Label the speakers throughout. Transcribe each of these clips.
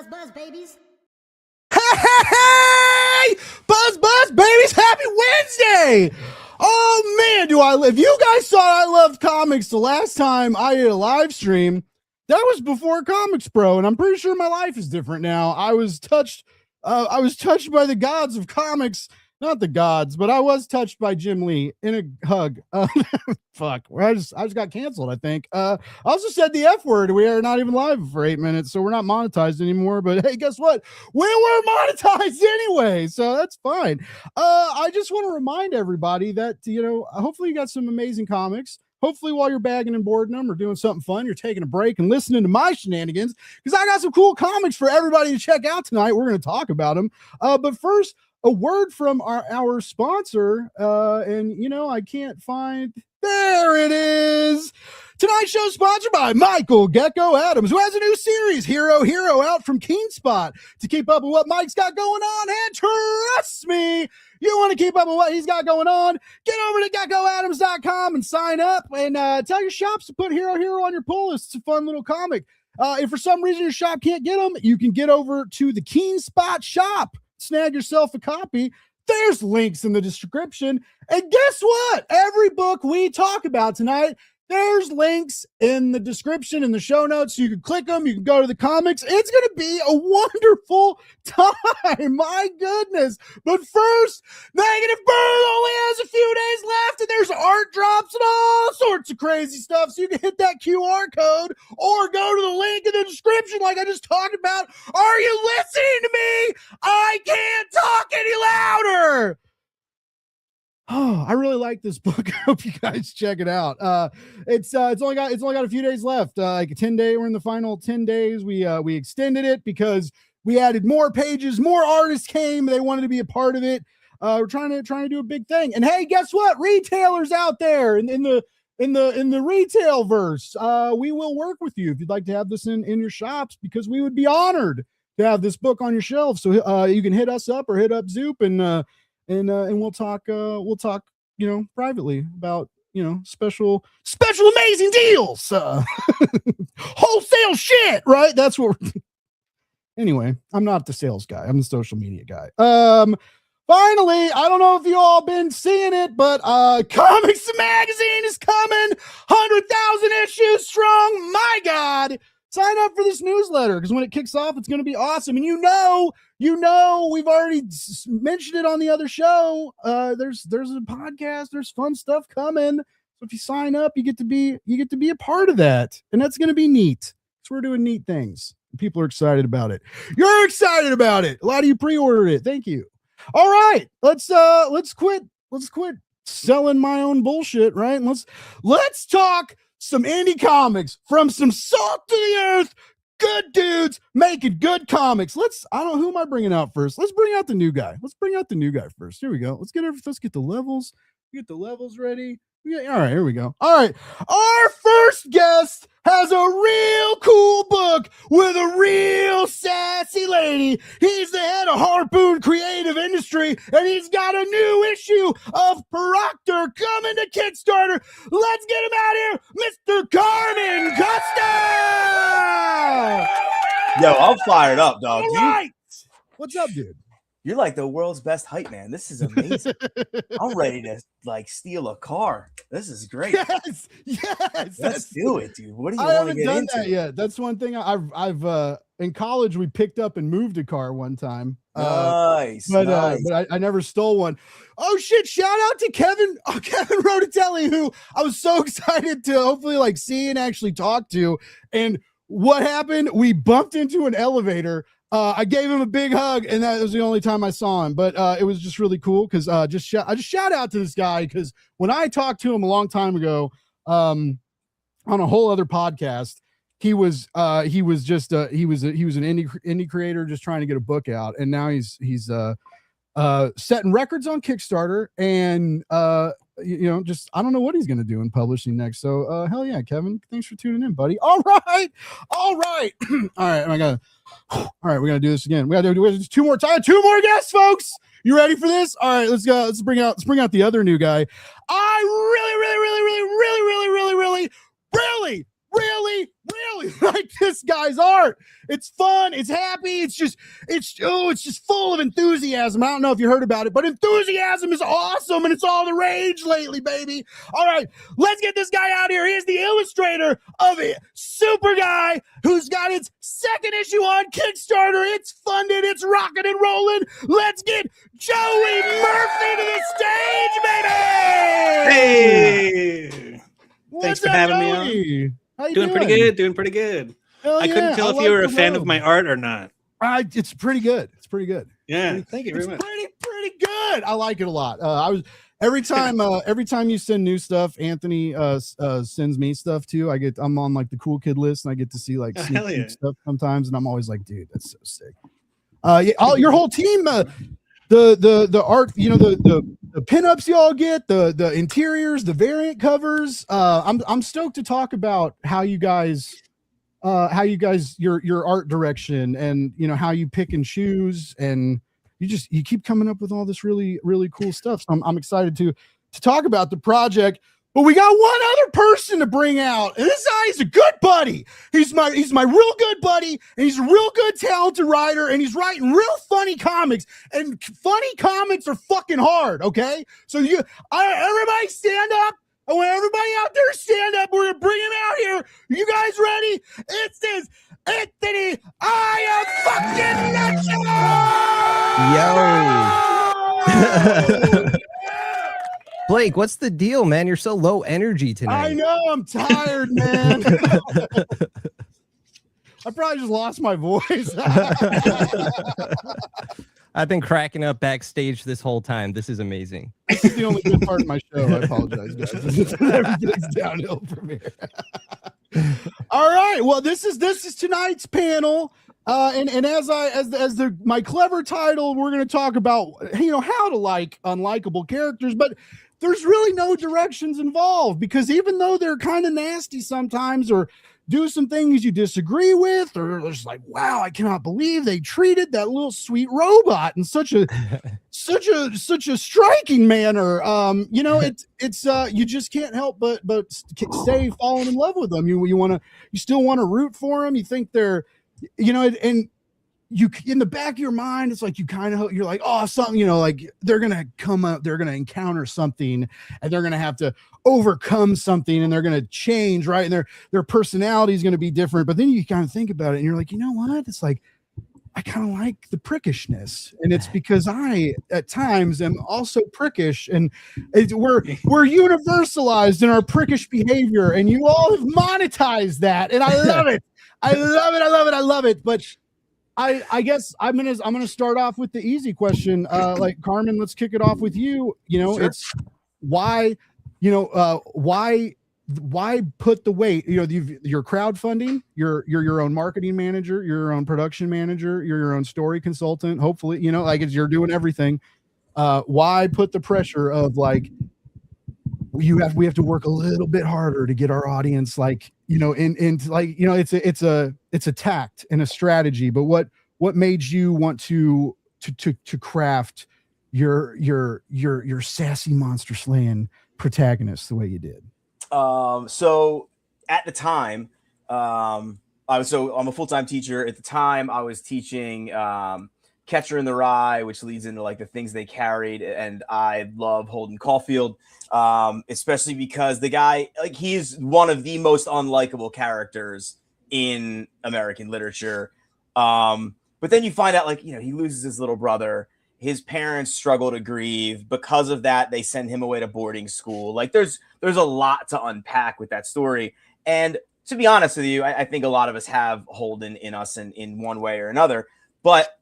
Speaker 1: buzz, babies.
Speaker 2: Hey, buzz, babies. Happy Wednesday. Oh, man, do I live. If you guys thought I loved comics the last time I did a live stream, that was before Comics Pro, and I'm pretty sure my life is different now. I was touched by the gods of comics. Not the gods, but I was touched by Jim Lee in a hug. Fuck. I just got canceled, I think. I also said the F word. We are not even live for 8 minutes, so we're not monetized anymore. But hey, guess what? We were monetized anyway, so that's fine. I just want to remind everybody that, hopefully you got some amazing comics. Hopefully while you're bagging and boarding them or doing something fun, you're taking a break and listening to my shenanigans, because I got some cool comics for everybody to check out tonight. We're going to talk about them. But first, a word from our sponsor, and I can't find. There it is. Tonight's show is sponsored by Michael Gecko Adams, who has a new series, Hero, out from Keenspot. To keep up with what Mike's got going on, and trust me, you want to keep up with what he's got going on, get over to geckoadams.com and sign up, and tell your shops to put Hero on your pull list. It's a fun little comic. If for some reason your shop can't get them, you can get over to the Keenspot shop. Snag yourself a copy. There's links in the description. And guess what? Every book we talk about tonight, there's links in the description, in the show notes. So you can click them. You can go to the comics. It's going to be a wonderful time. My goodness. But first, Negative Bird only has a few days left, and there's art drops and all sorts of crazy stuff. So you can hit that QR code or go to the link in the description like I just talked about. Are you listening to me? I can't talk any louder. Oh, I really like this book. I hope you guys check it out. It's only got a few days left. Like a 10-day. We're in the final 10 days. We extended it because we added more pages, more artists came. They wanted to be a part of it. We're trying to do a big thing. And hey, guess what? Retailers out there in the retail verse, we will work with you if you'd like to have this in your shops, because we would be honored to have this book on your shelf. So you can hit us up or hit up Zoop, and we'll talk privately about special amazing deals, wholesale shit, right? That's what anyway, I'm not the sales guy, I'm the social media guy. Finally, I don't know if you all been seeing it, but Comics Magazine is coming, 100,000 issues strong. My God, sign up for this newsletter, because when it kicks off, it's going to be awesome. And we've already mentioned it on the other show. There's a podcast. There's fun stuff coming. So if you sign up, you get to be a part of that, and that's going to be neat. So we're doing neat things. People are excited about it. You're excited about it. A lot of you pre-ordered it. Thank you. All right, let's quit selling my own bullshit, right? And let's talk some indie comics from some salt to the earth, good dudes making good comics. Who am I bringing out first? Let's bring out the new guy. First. Here we go. Let's get the levels. Get the levels ready. Yeah, all right, here we go. All right. Our first guest has a real cool book with a real sassy lady. He's the head of Harpoon Creative Industry, and he's got a new issue of Proctor coming to Kickstarter. Let's get him out here, Mr. Carmen Costa!
Speaker 3: Yo, I'm fired up, dog.
Speaker 2: All right. What's up, dude?
Speaker 3: You're like the world's best hype man. This is amazing. I'm ready to steal a car. This is great.
Speaker 2: Yes.
Speaker 3: Let's do it, dude. What do you
Speaker 2: I
Speaker 3: want to get into?
Speaker 2: That yet. That's one thing I've in college we picked up and moved a car one time.
Speaker 3: Nice.
Speaker 2: But I never stole one. Oh shit! Shout out to Kevin Rodatelli, who I was so excited to hopefully see and actually talk to. And what happened? We bumped into an elevator. I gave him a big hug, and that was the only time I saw him. But it was just really cool because I just shout out to this guy, because when I talked to him a long time ago on a whole other podcast, he was an indie creator just trying to get a book out, and now he's setting records on Kickstarter, and just I don't know what he's gonna do in publishing next. So hell yeah, Kevin, thanks for tuning in, buddy. All right. All right, we gotta do this again. We gotta do two more guests, folks. You ready for this? All right, let's go. Let's bring out the other new guy. I really like this guy's art. It's fun. It's happy. It's just full of enthusiasm. I don't know if you heard about it, but enthusiasm is awesome, and it's all the rage lately, baby. All right, let's get this guy out here. Here's the illustrator of it, Super Guy, who's got its second issue on Kickstarter. It's funded. It's rocking and rolling. Let's get Joey Murphy to the stage, baby.
Speaker 1: Hey. Thanks for having me on.
Speaker 2: How you
Speaker 1: doing pretty good. I couldn't tell if you were a fan of my art or not.
Speaker 2: It's pretty good.
Speaker 1: Yeah, thank you very much.
Speaker 2: Pretty good. I like it a lot. I was every time you send new stuff, Anthony sends me stuff too. I'm on like the cool kid list, and I get to see like sneak peek stuff sometimes, and I'm always like, dude, that's so sick. Your whole team, the art, the pinups y'all get, the interiors, the variant covers. I'm stoked to talk about how you guys your art direction, and how you pick and choose, and you keep coming up with all this really, really cool stuff. So I'm excited to talk about the project. But we got one other person to bring out, and this guy is a good buddy. He's my real good buddy, and he's a real good talented writer, and he's writing real funny comics. And funny comics are fucking hard, okay? So everybody stand up. I want everybody out there stand up. We're gonna bring him out here. You guys ready? It's this Anthony. I am fucking nuts.
Speaker 4: Yo. Blake, what's the deal, man? You're so low energy tonight.
Speaker 2: I know, I'm tired, man. I probably just lost my voice.
Speaker 4: I've been cracking up backstage this whole time. This is amazing.
Speaker 2: This is the only good part of my show. I apologize, guys. Everything's downhill from here. All right. Well, this is tonight's panel. And as my clever title, we're going to talk about how to like unlikable characters, but there's really no directions involved, because even though they're kind of nasty sometimes, or do some things you disagree with, or just like, wow, I cannot believe they treated that little sweet robot in such a striking manner. It's you just can't help but stay falling in love with them. You still want to root for them. You think they're, and you, in the back of your mind, it's like you're like, oh, something, like they're gonna come up, they're gonna encounter something, and they're gonna have to overcome something, and they're gonna change, right? And their personality is gonna be different. But then you kind of think about it, and you're like, you know what? It's like, I kind of like the prickishness, and it's because I at times am also prickish, and we're universalized in our prickish behavior, and you all have monetized that, and I love it. I love it. But I guess I'm gonna start off with the easy question. Like, Carmen, let's kick it off with you. Sure. It's why put the weight? You're crowdfunding. You're your own marketing manager. You're your own production manager. You're your own story consultant. Hopefully, you're doing everything. Why put the pressure of like, we have to work a little bit harder to get our audience, like, it's a tact and a strategy, but what made you want to craft your sassy monster slaying protagonist the way you did?
Speaker 3: So at the time, I'm a full-time teacher. At the time I was teaching Catcher in the Rye, which leads into like the things they carried, and I love Holden Caulfield, especially because the guy, like, he's one of the most unlikable characters in American literature. But then you find out, like, he loses his little brother. His parents struggle to grieve. Because of that, they send him away to boarding school. Like, there's a lot to unpack with that story. And to be honest with you, I think a lot of us have Holden in us in one way or another. But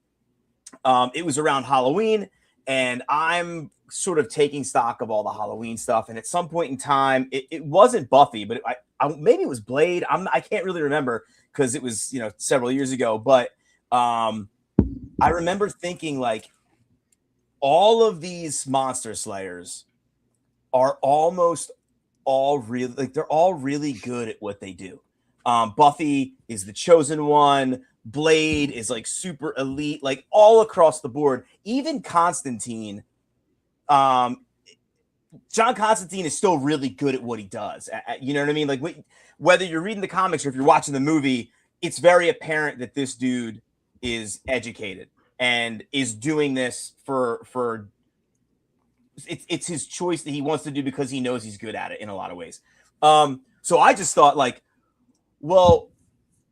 Speaker 3: it was around Halloween, and I'm sort of taking stock of all the Halloween stuff. And at some point in time, it wasn't Buffy, but maybe it was Blade. I can't really remember, because it was several years ago. But I remember thinking, like, all of these monster slayers are almost all really, like, they're all really good at what they do. Buffy is the chosen one. Blade is like super elite, like all across the board. Even Constantine, John Constantine is still really good at what he does. You know what I mean? Like, whether you're reading the comics or if you're watching the movie, it's very apparent that this dude is educated and is doing this for it's his choice that he wants to do because he knows he's good at it in a lot of ways. So I just thought, like, well,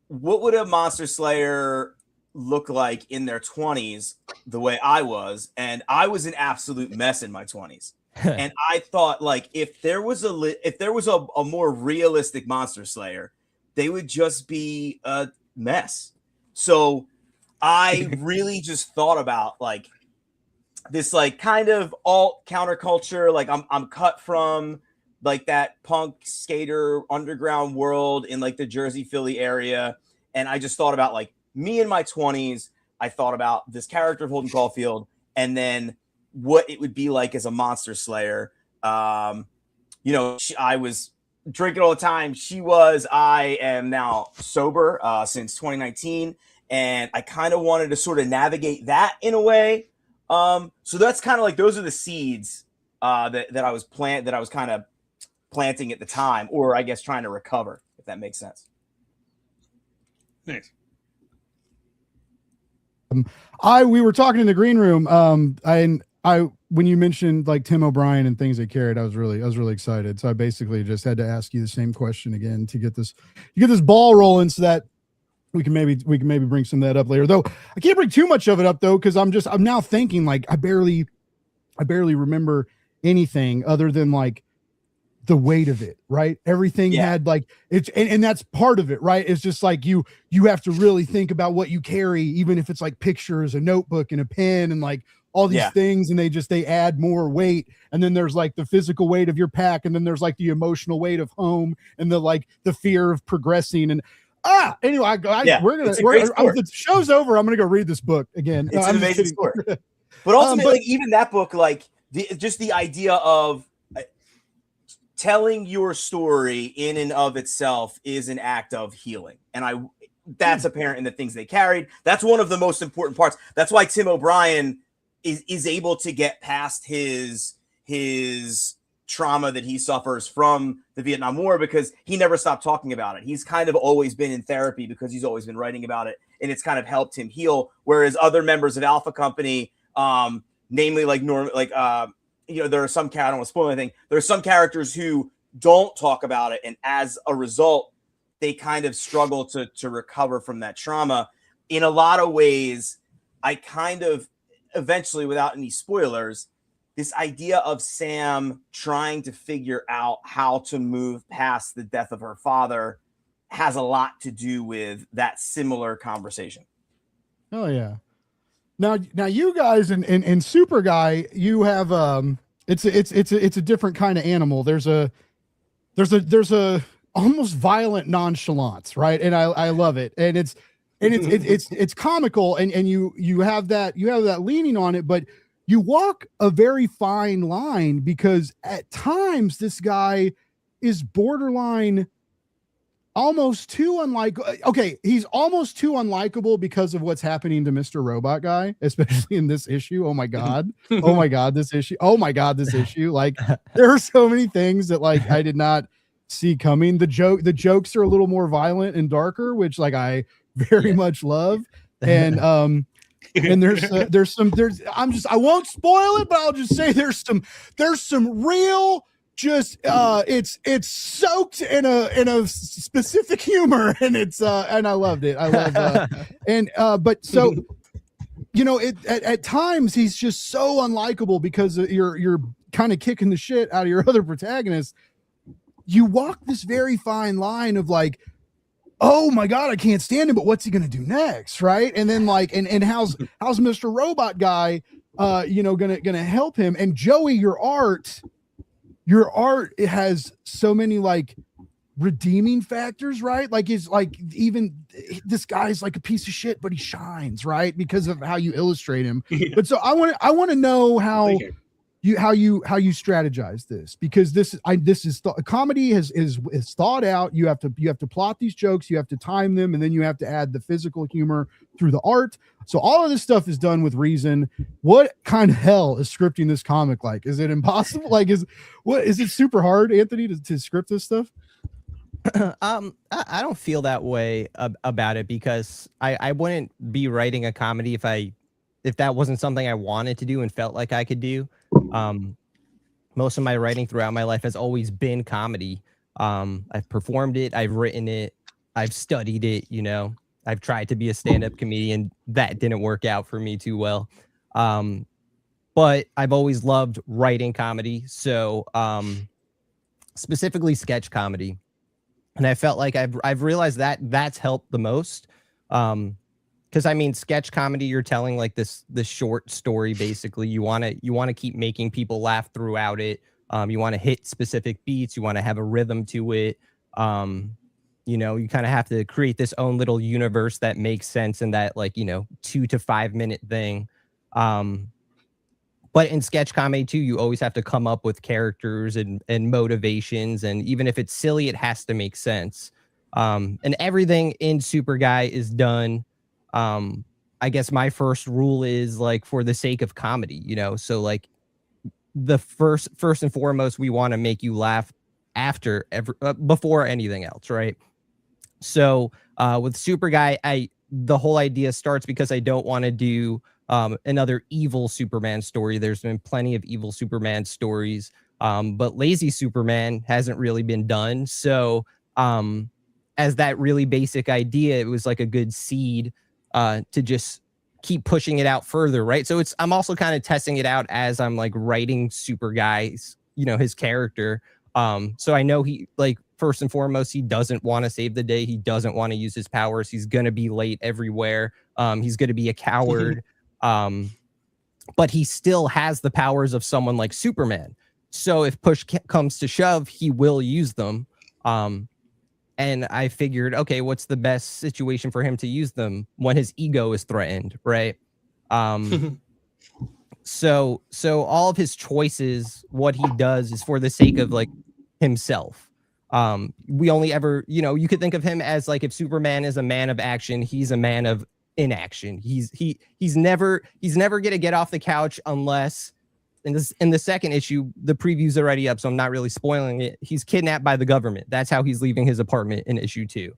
Speaker 3: what would a monster slayer look like in their 20s the way I was? And I was an absolute mess in my 20s. And I thought, like, if there was a more realistic monster slayer, they would just be a mess. So I really just thought about, like, this, like, kind of alt counterculture. Like, I'm cut from, like, that punk skater underground world in, like, the Jersey, Philly area. And I just thought about, like, me in my 20s. I thought about this character of Holden Caulfield, and then what it would be like as a monster slayer. I was drinking all the time. I am now sober since 2019. And I kind of wanted to sort of navigate that in a way. So that's kind of like, those are the seeds that I was kind of planting at the time, or I guess trying to recover, if that makes sense.
Speaker 1: Nice.
Speaker 2: We were talking in the green room. When you mentioned, like, Tim O'Brien and things they carried, I was really excited. So I basically just had to ask you the same question again to get this ball rolling, so that we can maybe bring some of that up later. Though I can't bring too much of it up, though, because I'm now thinking, like, I barely remember anything other than, like, the weight of it, right? Everything had, like, it's and that's part of it, right? It's just like you have to really think about what you carry, even if it's like pictures, a notebook, and a pen, and like all these things, and they add more weight. And then there's, like, the physical weight of your pack, and then there's, like, the emotional weight of home, and the fear of progressing. And anyway, the show's over. I'm gonna go read this book again.
Speaker 3: It's an amazing sport. But ultimately, like, even that book, like, just the idea of telling your story in and of itself is an act of healing. And that's apparent in the things they carried. That's one of the most important parts. That's why Tim O'Brien is able to get past his trauma that he suffers from the Vietnam War, because he never stopped talking about it. He's kind of always been in therapy because he's always been writing about it, and it's kind of helped him heal. Whereas other members of Alpha Company, namely, like, there are some, I don't want to spoil anything. There are some characters who don't talk about it, and as a result, they kind of struggle to recover from that trauma. In a lot of ways, I kind of eventually, without any spoilers, this idea of Sam trying to figure out how to move past the death of her father has a lot to do with that similar conversation.
Speaker 2: Oh yeah. Now you guys in Super Guy, you have it's a different kind of animal. There's a almost violent nonchalance, right? And I love it. And it's comical, and you have that leaning on it, but you walk a very fine line, because at times this guy is borderline almost too unlikable. Okay, he's almost too unlikable because of what's happening to Mr. Robot Guy, especially in this issue. Oh my God, this issue. Oh my God, this issue. Like, there are so many things that, like, I did not see coming. The jokes are a little more violent and darker, which, like, I very much love. And and I won't spoil it, but I'll just say there's some real, just it's soaked in a specific humor, and it's and I loved it. I love but so, at times he's just so unlikable because you're kind of kicking the shit out of your other protagonists. You walk this very fine line of, like, oh my God, I can't stand him, but what's he gonna do next, right? And then, like, and how's Mr. Robot Guy gonna help him? And Joey, your art, it has so many, like, redeeming factors, right? Like, it's like, even this guy's like a piece of shit, but he shines, right, because of how you illustrate him. Yeah. But so I want to know how you strategize this, because comedy is thought out. You have to plot these jokes, you have to time them, and then you have to add the physical humor through the art. So all of this stuff is done with reason. What kind of hell is scripting this comic like? Is it impossible? Like, is it super hard, Anthony, to script this stuff?
Speaker 4: I don't feel that way about it because I wouldn't be writing a comedy if that wasn't something I wanted to do and felt like I could do. Most of my writing throughout my life has always been comedy. I've performed it, I've written it, I've studied it, you know. I've tried to be a stand-up comedian. That didn't work out for me too well. But I've always loved writing comedy. So specifically sketch comedy. And I felt like I've realized that that's helped the most. Because I mean, sketch comedy, you're telling like this short story. Basically, you want to keep making people laugh throughout it. You want to hit specific beats. You want to have a rhythm to it. You know, you kind of have to create this own little universe that makes sense in that, like, you know, 2 to 5 minute thing. But in sketch comedy too, you always have to come up with characters and motivations, and even if it's silly, it has to make sense. And everything in Super Guy is done. I guess my first rule is like for the sake of comedy, you know. So like the first and foremost, we want to make you laugh before anything else, right? So with Super Guy, the whole idea starts because I don't want to do another evil Superman story. There's been plenty of evil Superman stories, but lazy Superman hasn't really been done. So as that really basic idea, it was like a good seed to just keep pushing it out further, right? So I'm also kind of testing it out as I'm like writing Super Guy's, you know, his character. So I know he, like, first and foremost, he doesn't want to save the day. He doesn't want to use his powers. He's going to be late everywhere. He's going to be a coward. But he still has the powers of someone like Superman. So if push comes to shove, he will use them. And I figured, okay, what's the best situation for him to use them when his ego is threatened, right? So all of his choices, what he does is for the sake of like himself. We only ever, you know, you could think of him as like, if Superman is a man of action, he's a man of inaction. He's never gonna get off the couch unless in the second issue, the preview's already up, so I'm not really spoiling it. He's kidnapped by the government. That's how he's leaving his apartment in issue 2.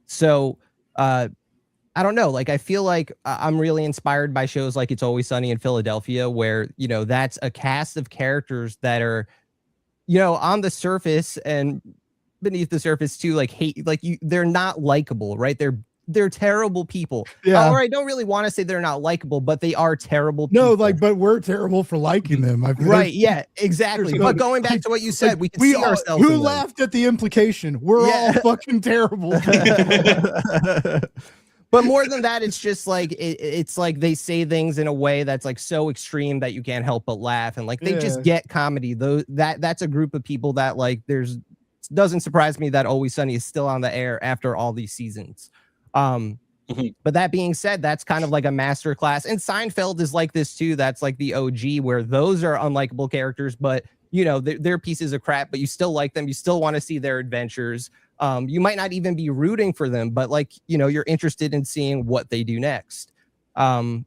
Speaker 4: So I don't know, like I feel like I'm really inspired by shows like It's Always Sunny in Philadelphia, where, you know, that's a cast of characters that are, you know, on the surface and beneath the surface too, like they're not likable, right? They're terrible people.
Speaker 2: Yeah.
Speaker 4: Or I don't really want to say they're not likable, but they are terrible people.
Speaker 2: No, like, but we're terrible for liking them.
Speaker 4: Right, yeah, exactly. But going back to what you said, we can see ourselves.
Speaker 2: Who laughed at the implication? We're all fucking terrible.
Speaker 4: But more than that, it's just like it's like they say things in a way that's like so extreme that you can't help but laugh, and like they just get comedy. That's a group of people that like doesn't surprise me that Always Sunny is still on the air after all these seasons. But that being said, that's kind of like a master class, and Seinfeld is like this too. That's like the OG, where those are unlikable characters, but you know, they're pieces of crap, but you still like them. You still want to see their adventures. You might not even be rooting for them, but like, you know, you're interested in seeing what they do next.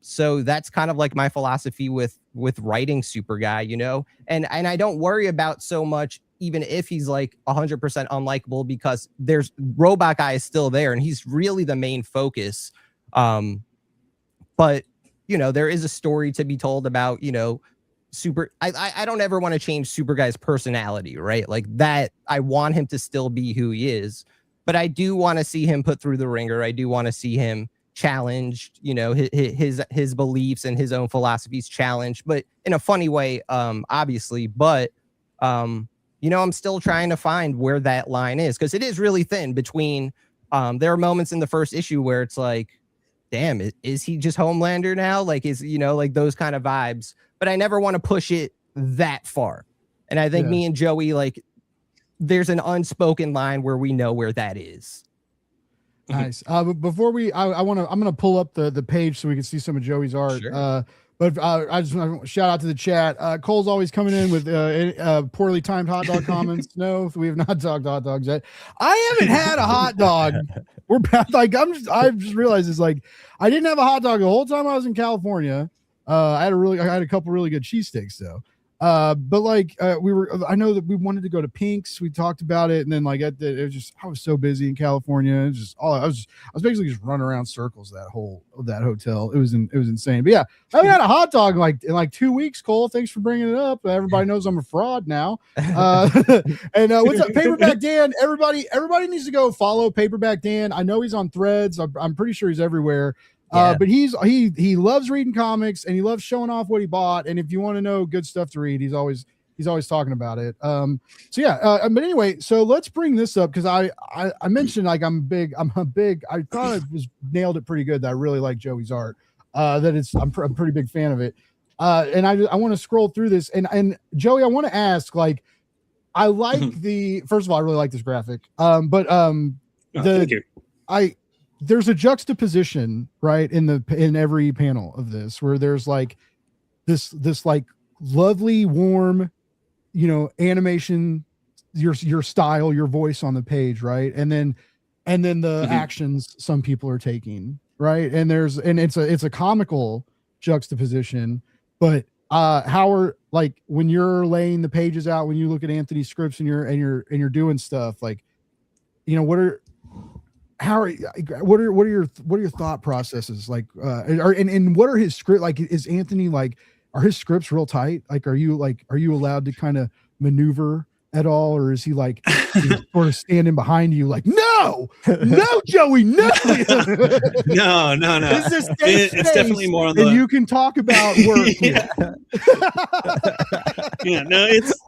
Speaker 4: So that's kind of like my philosophy with writing Super Guy, you know, and I don't worry about so much, even if he's like 100% unlikable, because there's Robot Guy is still there and he's really the main focus. But you know, there is a story to be told about, you know, I don't ever want to change Super Guy's personality, right? Like that, I want him to still be who he is, but I do want to see him put through the ringer. I do want to see him challenged, you know, his beliefs and his own philosophies challenged, but in a funny way, obviously. But you know, I'm still trying to find where that line is, because it is really thin between there are moments in the first issue where it's like, damn, is he just Homelander now? Like, is, you know, like those kind of vibes. But I never want to push it that far. And I think me and Joey, like, there's an unspoken line where we know where that is.
Speaker 2: Nice. But before I'm gonna pull up the page so we can see some of Joey's art. Sure. But I just want to shout out to the chat. Cole's always coming in with poorly timed hot dog comments. No, we have not talked hot dogs yet. I haven't had a hot dog. We're like, I've just realized it's like I didn't have a hot dog the whole time I was in California. I had a couple really good cheesesteaks though. But like I know that we wanted to go to Pink's. We talked about it, and then like it was just I was so busy in California. It was just I was basically just running around circles that hotel. It was insane. But yeah, I haven't had a hot dog in like 2 weeks. Cole, thanks for bringing it up. Everybody knows I'm a fraud now. And what's up, Paperback Dan? Everybody needs to go follow Paperback Dan. I know he's on Threads. I'm pretty sure he's everywhere. But he loves reading comics and he loves showing off what he bought. And if you want to know good stuff to read, he's always talking about it. But anyway, so let's bring this up because I mentioned like I'm a big. I thought I was nailed it pretty good. That I really like Joey's art. I'm a pretty big fan of it. And I want to scroll through this and Joey, I want to ask like I like first of all I really like this graphic. Thank you. There's a juxtaposition, right, in every panel of this where there's like this like lovely, warm, animation, your style, your voice on the page, right, and then the actions some people are taking, right, and it's a comical juxtaposition, but how are like when you're laying the pages out, when you look at Anthony's scripts and you're doing stuff like, what are your thought processes like and what are his script like? Is Anthony like, are his scripts real tight? Like are you allowed to kind of maneuver at all, or is he like sort of standing behind you like no Joey, no
Speaker 1: no it's definitely more on the
Speaker 2: and you can talk about work.
Speaker 1: It's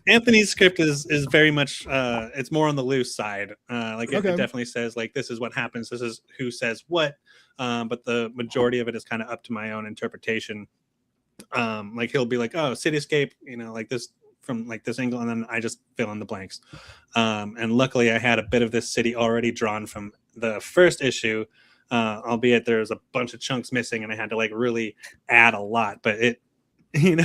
Speaker 1: Anthony's script is very much it's more on the loose side. It definitely says like this is what happens, this is who says what, but the majority of it is kind of up to my own interpretation. Like he'll be like, oh, cityscape, like this from like this angle, and then I just fill in the blanks. And luckily I had a bit of this city already drawn from the first issue, albeit there's a bunch of chunks missing and I had to like really add a lot, but it's I don't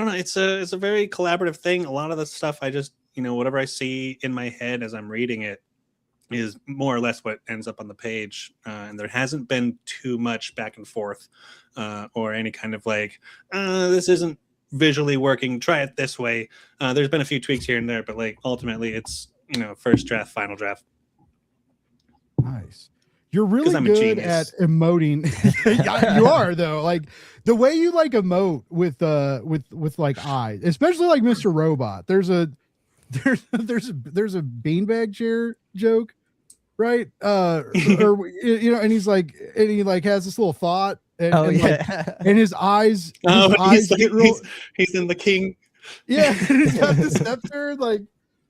Speaker 1: know, it's a very collaborative thing. A lot of the stuff I just whatever I see in my head as I'm reading it is more or less what ends up on the page, and there hasn't been too much back and forth or any kind of like this isn't visually working, try it this way. There's been a few tweaks here and there, but like ultimately it's first draft, final draft.
Speaker 2: Nice. You're really good at emoting. You are though. Like the way you like emote with like eyes, especially like Mr. Robot. There's a beanbag chair joke, right? And he's like, and he like has this little thought, and, and his eyes, get real.
Speaker 1: He's in the king.
Speaker 2: Yeah, he's got the scepter, like,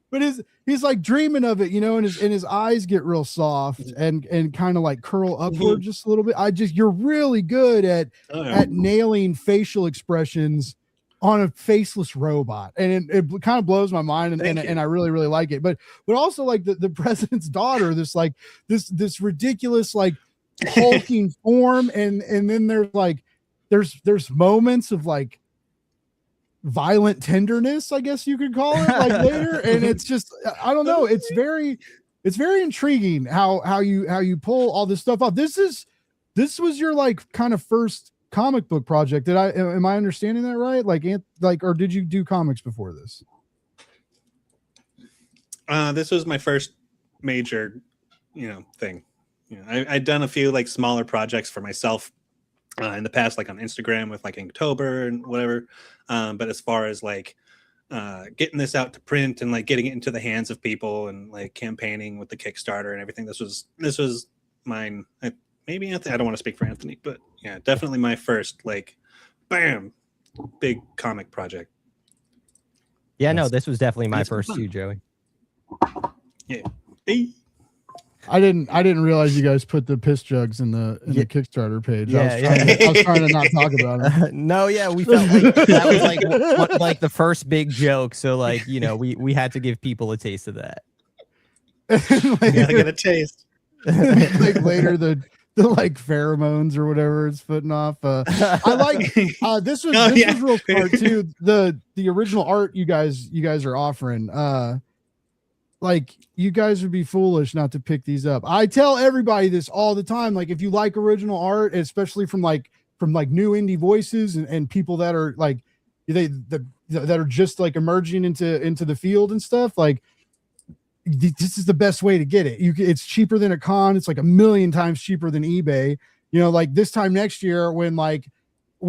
Speaker 2: but he's like dreaming of it, and his eyes get real soft and kind of like curl upward just a little bit. You're really good at nailing facial expressions on a faceless robot, and it kind of blows my mind, and I really really like it. But also like the president's daughter, this ridiculous like hulking form, and then there's moments of like violent tenderness, I guess you could call it, like later, and it's just I don't know, it's very intriguing how you pull all this stuff off. This was your like kind of first comic book project. Am I understanding that right? Like or did you do comics before this?
Speaker 1: This was my first major thing. I'd done a few like smaller projects for myself in the past, like on Instagram with like Inktober and whatever, but as far as like getting this out to print and like getting it into the hands of people and like campaigning with the Kickstarter and everything, this was mine. Maybe Anthony, I don't want to speak for Anthony, but yeah, definitely my first like bam big comic project.
Speaker 4: Yeah, no, this was definitely my first too, Joey.
Speaker 1: Yeah. Hey.
Speaker 2: I didn't realize you guys put the piss jugs in the Kickstarter page. I was trying to not talk about it.
Speaker 4: No, yeah, we felt like that was like like the first big joke. So like, we had to give people a taste of that.
Speaker 1: Like, gotta get a taste.
Speaker 2: Like later the like pheromones or whatever it's putting off. I like this was real smart too. The original art you guys are offering. Like you guys would be foolish not to pick these up. I tell everybody this all the time. Like if you like original art, especially from like new indie voices and people that are like that are just like emerging into the field and stuff. Like, this is the best way to get it. It's cheaper than a con. It's like 1,000,000 times cheaper than eBay. You know, like this time next year when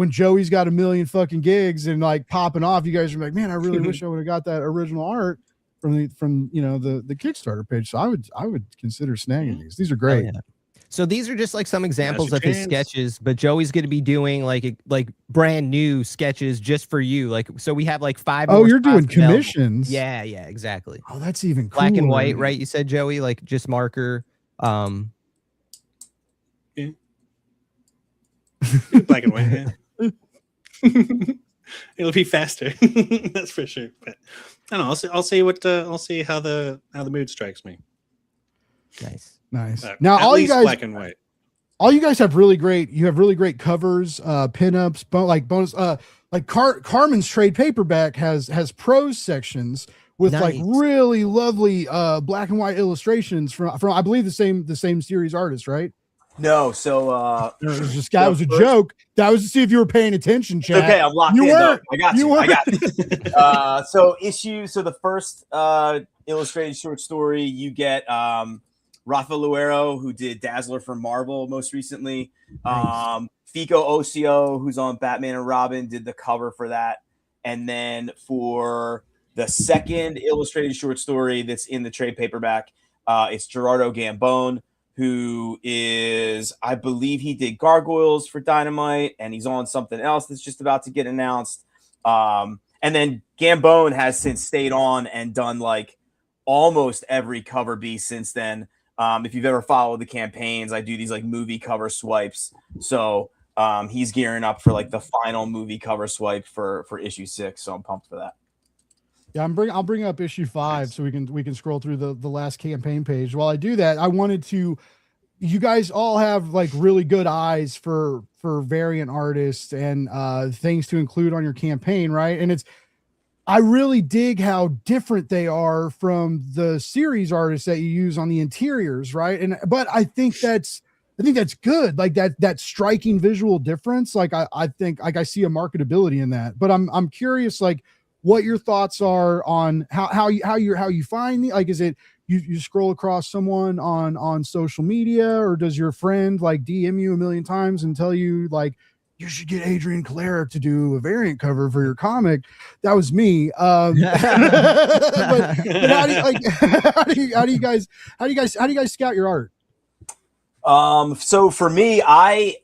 Speaker 2: Joey's got 1,000,000 fucking gigs and like popping off, you guys are like, man, I really wish I would have got that original art from the Kickstarter page. So I would consider snagging these. These are great.
Speaker 4: Oh, yeah. So these are just like some examples of his sketches, but Joey's going to be doing like brand new sketches just for you. Like, so we have like 5.
Speaker 2: Oh, you're doing commissions.
Speaker 4: Yeah, exactly.
Speaker 2: Oh, that's even cooler.
Speaker 4: Black and white, right? You said, Joey, like just marker.
Speaker 1: Yeah. Black and white. Yeah. It'll be faster. That's for sure. But I don't know. I'll see how the mood strikes me.
Speaker 4: Nice.
Speaker 2: Now all you guys
Speaker 1: black and white.
Speaker 2: All you guys have really great covers, pinups, bonus like Carmen's trade paperback has prose sections with like really lovely black and white illustrations from I believe the same series artist, right?
Speaker 3: No, so
Speaker 2: that was a joke. That was to see if you were paying attention, chat.
Speaker 3: Okay, I'm locked in.
Speaker 2: Weren't.
Speaker 3: I got you. So the first illustrated short story, you get Rafa Luero, who did Dazzler for Marvel most recently. Nice. Fico Ocio, who's on Batman and Robin, did the cover for that. And then for the second illustrated short story that's in the trade paperback, it's Gerardo Gambone, who is, I believe he did Gargoyles for Dynamite, and he's on something else that's just about to get announced. And then Gambone has since stayed on and done like almost every cover B since then. If you've ever followed the campaigns, I do these like movie cover swipes. So he's gearing up for like the final movie cover swipe for issue 6. So I'm pumped for that.
Speaker 2: Yeah, I'll bring up issue 5 so we can scroll through the last campaign page. While I do that, I wanted to. You guys all have like really good eyes for variant artists and things to include on your campaign, right? And I really dig how different they are from the series artists that you use on the interiors, right? But I think that's good. Like that striking visual difference. Like I think like I see a marketability in that. But I'm curious, like what your thoughts are on how you find the, like, is it you scroll across someone on social media, or does your friend like DM you 1,000,000 times and tell you like, you should get Adrian Calera to do a variant cover for your comic? That was me. But how do you guys scout your art?
Speaker 3: So for me, I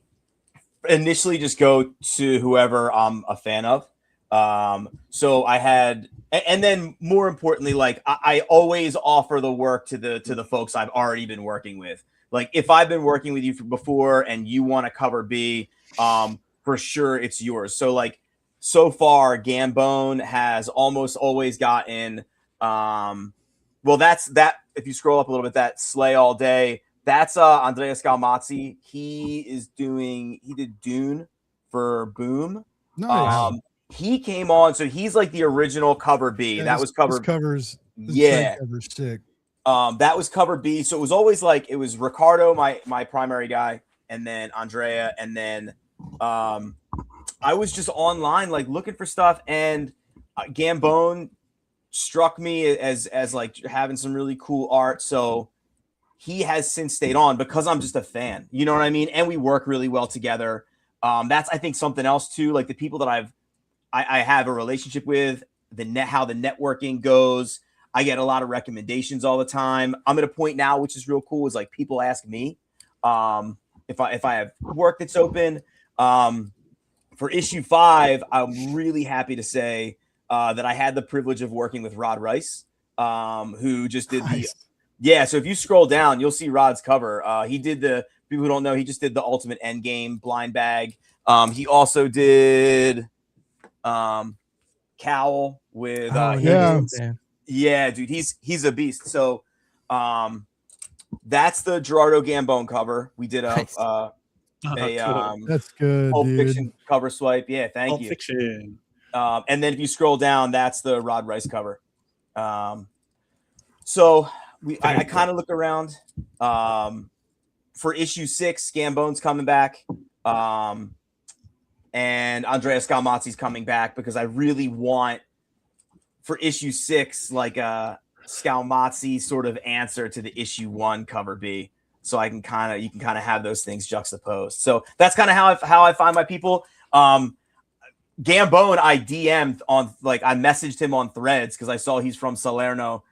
Speaker 3: initially just go to whoever I'm a fan of. So I had, and then more importantly, like I always offer the work to the folks I've already been working with. Like if I've been working with you before and you want to cover B, for sure it's yours. So like so far, Gambone has almost always gotten, well, that's that. If you scroll up a little bit, that Slay All Day, that's Andrea Scalmazzi. He did Dune for Boom.
Speaker 2: Nice.
Speaker 3: He came on, so he's like the original cover B.
Speaker 2: Yeah,
Speaker 3: that was cover
Speaker 2: covers.
Speaker 3: Yeah,
Speaker 2: covers sick.
Speaker 3: That was cover B. So it was always like it was Ricardo, my primary guy, and then Andrea, and then I was just online like looking for stuff, and Gambone struck me as like having some really cool art. So he has since stayed on because I'm just a fan. You know what I mean? And we work really well together. That's I think something else too. Like the people that I have a relationship with, how the networking goes. I get a lot of recommendations all the time. I'm at a point now, which is real cool, is like people ask me if I have work that's open. For issue 5, I'm really happy to say that I had the privilege of working with Rod Rice, who just did so if you scroll down, you'll see Rod's cover. He did people who don't know, he just did the Ultimate Endgame blind bag. He also did Cowl with dude, he's a beast. So that's the Gerardo Gambone cover. We did cool.
Speaker 2: That's good,
Speaker 3: Pulp
Speaker 2: dude.
Speaker 3: Fiction cover swipe. Yeah, thank you.
Speaker 1: Fiction.
Speaker 3: And then if you scroll down, that's the Rod Rice cover. So I kind of look around. For issue 6, Gambone's coming back. and Andrea Scalmazzi's coming back because I really want for issue 6 like a Scalmazzi sort of answer to the issue 1 cover B. So you can kind of have those things juxtaposed. So that's kind of how I find my people. Gambone, I DM'd on, like, I messaged him on Threads because I saw he's from Salerno,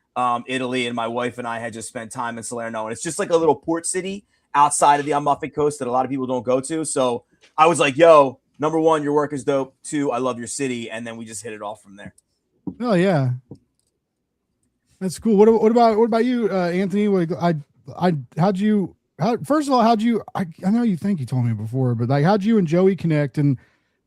Speaker 3: Italy, and my wife and I had just spent time in Salerno, and it's just like a little port city outside of the Amalfi Coast that a lot of people don't go to. So I was like, "Yo, number 1, your work is dope. 2, I love your city," and then we just hit it off from there.
Speaker 2: Oh yeah, that's cool. What about you, Anthony? First of all, I know you think you told me before, but like, how'd you and Joey connect? And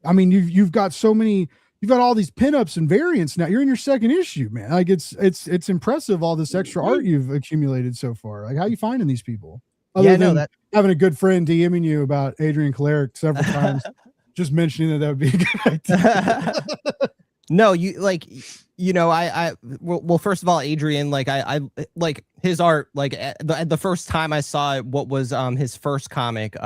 Speaker 2: I mean, you've got all these pinups and variants now. You're in your 2nd issue, man. Like, it's impressive, all this extra art you've accumulated so far. Like, how you finding these people? Other than having a good friend DMing you about Adrian Cleric several times, just mentioning that would be a good idea.
Speaker 4: No, well, first of all, Adrian, like, I like his art. Like, the first time I saw it, what was his first comic?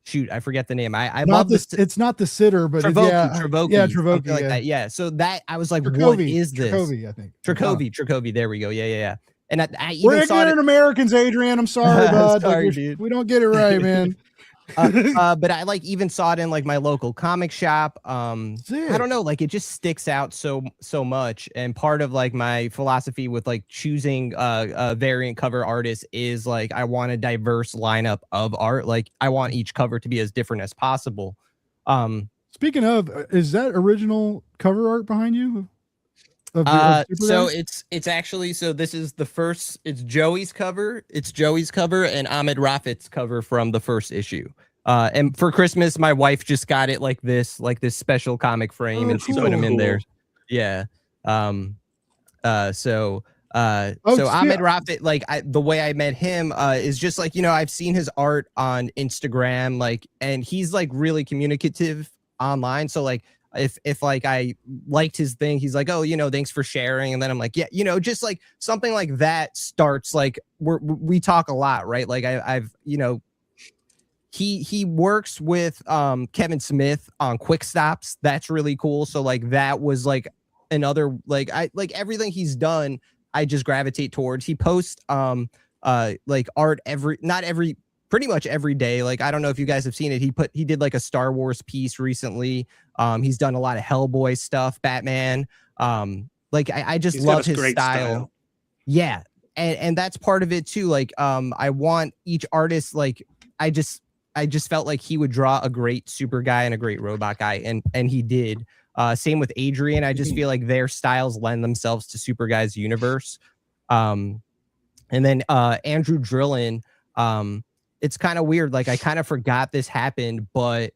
Speaker 4: Shoot, I forget the name. I love this.
Speaker 2: It's not the Sitter, but
Speaker 4: Travoki, like that. Yeah. So that I was like, what is this?
Speaker 2: Travoki, I think.
Speaker 4: Travoki. There we go. Yeah. And
Speaker 2: we're ignorant Americans, Adrian. I'm sorry, bud. Sorry, dude. We don't get it right, man.
Speaker 4: But I even saw it in like my local comic shop. I don't know, like, it just sticks out so much. And part of like my philosophy with like choosing a variant cover artist is like, I want a diverse lineup of art. Like, I want each cover to be as different as possible.
Speaker 2: Speaking of, is that original cover art behind you?
Speaker 4: So it's actually, so this is the first, it's Joey's cover and Ahmed Rafit's cover from the first issue. And for Christmas, my wife just got it like this special comic frame, and she put them in there. Yeah. So Ahmed Rafit, like, the way I met him is just like, I've seen his art on Instagram, like, and he's like really communicative online. So like, if like I liked his thing, he's like, "Oh, thanks for sharing," and then I'm like, "Yeah, just like something like that starts like we talk a lot, right?" Like I've he works with Kevin Smith on Quick Stops. That's really cool. So like that was like another, like, I like everything he's done, I just gravitate towards. He posts like art pretty much every day. Like, I don't know if you guys have seen it. He did like a Star Wars piece recently. He's done a lot of Hellboy stuff, Batman. Like, I just love his style. Yeah. And that's part of it too. Like, I want each artist, like, I just felt like he would draw a great super guy and a great robot guy. And he did. Same with Adrian. I just feel like their styles lend themselves to super guy's universe. And then Andrew Drillin, it's kind of weird. Like, I kind of forgot this happened, but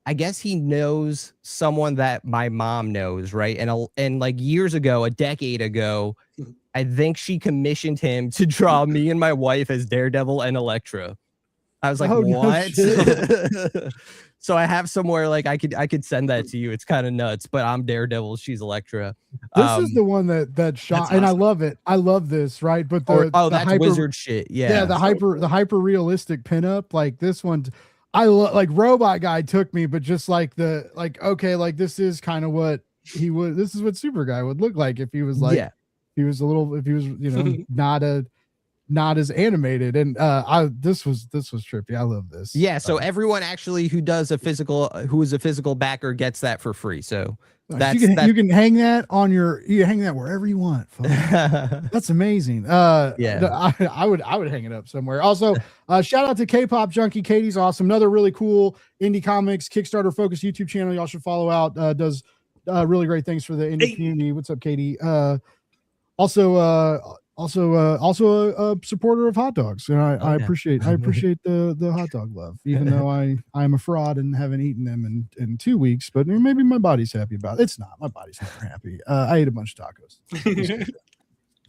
Speaker 4: I guess he knows someone that my mom knows, right? And like years ago, a decade ago, I think she commissioned him to draw me and my wife as Daredevil and Elektra. I was like, what? No. So I have somewhere, like, I could send that to you. It's kind of nuts, but I'm Daredevil, she's Elektra.
Speaker 2: This is the one that shot, and awesome. I love it. I love this, right? But
Speaker 4: that's wizard shit. Yeah,
Speaker 2: the hyper realistic pinup, like this one. I like Robot Guy took me, but just like okay, like this is kind of what he would. This is what Super Guy would look like if he was like, he was not as animated. And this was trippy. I love this.
Speaker 4: Yeah, so everyone actually who is a physical backer gets that for free. So
Speaker 2: you can hang that on you hang that wherever you want. That's amazing. I would hang it up somewhere. Also, shout out to K-pop junkie. Katie's awesome. Another really cool indie comics Kickstarter focused YouTube channel y'all should follow out. Does really great things for the indie community. What's up, Katie? Also a supporter of hot dogs, and I appreciate the hot dog love, even though I'm a fraud and haven't eaten them in 2 weeks, but maybe my body's happy about it. It's not. My body's never happy. I ate a bunch of tacos,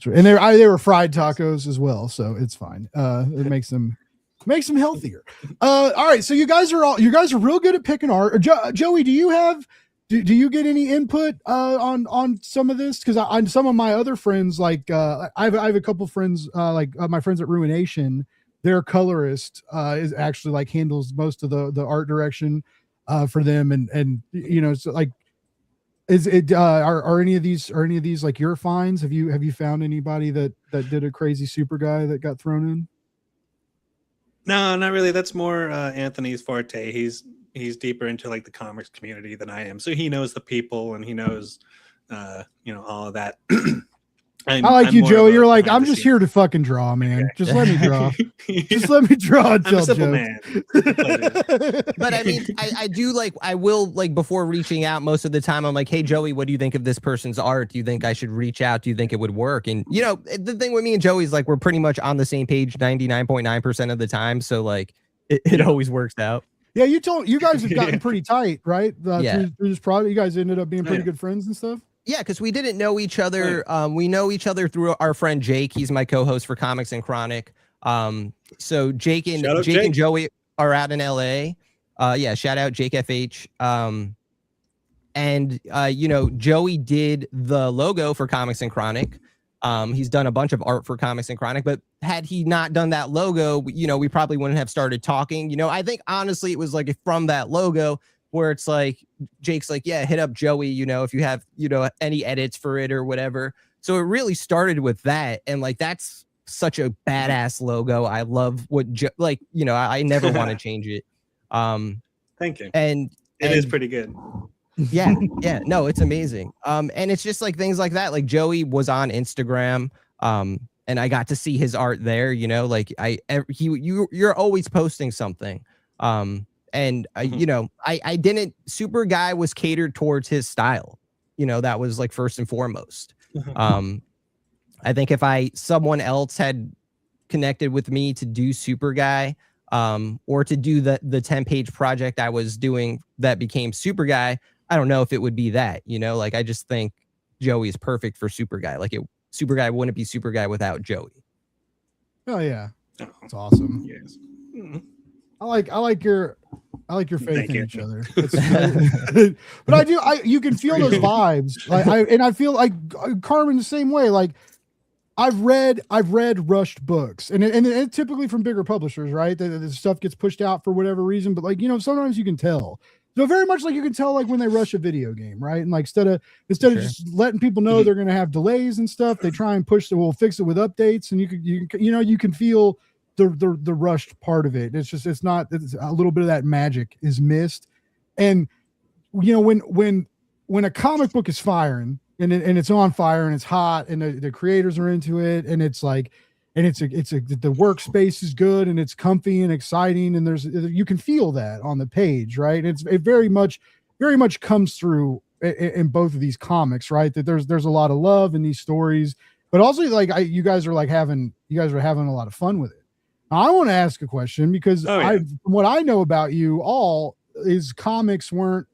Speaker 2: and they were fried tacos as well, so it's fine. It makes them healthier. All right, so you guys are real good at picking art. Joey, do you get any input on some of this? Because on some of my other friends, like I have a couple friends, my friends at Ruination, their colorist is actually like handles most of the art direction. for them, and you know, so like, is it are any of these like your finds? Have you found anybody that did a crazy super guy that got thrown in?
Speaker 1: No, not really. That's more Anthony's forte. He's deeper into like the comics community than I am, so he knows the people and he knows, you know, all of that.
Speaker 2: I like you, Joey. You're like, I'm just here to fucking draw, man.
Speaker 1: Okay.
Speaker 2: Just let me draw. Just let me draw. And
Speaker 1: I'm
Speaker 2: tell
Speaker 1: a simple
Speaker 2: jokes.
Speaker 1: man.
Speaker 4: But I mean, I do like, I will like before reaching out most of the time, I'm like, hey, Joey, what do you think of this person's art? Do you think I should reach out? Do you think it would work? And, you know, the thing with me and Joey is like, we're pretty much on the same page 99.9% of the time. So like, it always works out.
Speaker 2: Yeah, you guys have gotten pretty tight, right?
Speaker 4: Yeah.
Speaker 2: Through this product, you guys ended up being pretty good friends and stuff.
Speaker 4: Yeah, because we didn't know each other. We know each other through our friend Jake. He's my co-host for Comics and Chronic. So Jake and Joey are out in LA. Yeah, shout out Jake FH. And you know, Joey did the logo for Comics and Chronic. He's done a bunch of art for Comics and Chronic, but had he not done that logo, you know, we probably wouldn't have started talking. You know, I think honestly it was like from that logo where it's like Jake's like, yeah, hit up Joey, you know, if you have, you know, any edits for it or whatever. So it really started with that. And like, that's such a badass logo. I love what, like, you know, I never want to change it.
Speaker 1: Thank you.
Speaker 4: And
Speaker 1: it is pretty good.
Speaker 4: Yeah. Yeah. No, it's amazing. And it's just like things like that. Like Joey was on Instagram. And I got to see his art there, you know, like you're always posting something. And you know, I didn't, Super Guy was catered towards his style, you know, that was like first and foremost. I think if someone else had connected with me to do Super Guy, or to do the 10-page project I was doing that became Super Guy, I don't know if it would be that, you know, like I just think Joey is perfect for Super Guy. Like Super Guy wouldn't be Super Guy without Joey.
Speaker 2: Oh yeah, it's awesome.
Speaker 1: Yes.
Speaker 2: I like your faith in each other. But you can feel those vibes. I feel like Carmen the same way. Like I've read rushed books and typically from bigger publishers, right? The stuff gets pushed out for whatever reason, but like, you know, sometimes you can tell. So very much like you can tell like when they rush a video game, right? And like instead of just letting people know they're going to have delays and stuff, they try and we'll fix it with updates, and you can feel the rushed part of it. It's a little bit of that magic is missed. And you know, when a comic book is firing and it's on fire and it's hot and the creators are into it and it's like, and the workspace is good and it's comfy and exciting, and you can feel that on the page, right? It very much comes through in both of these comics, right? That there's a lot of love in these stories, but also like you guys are having a lot of fun with it. I want to ask a question because what I know about you all is comics weren't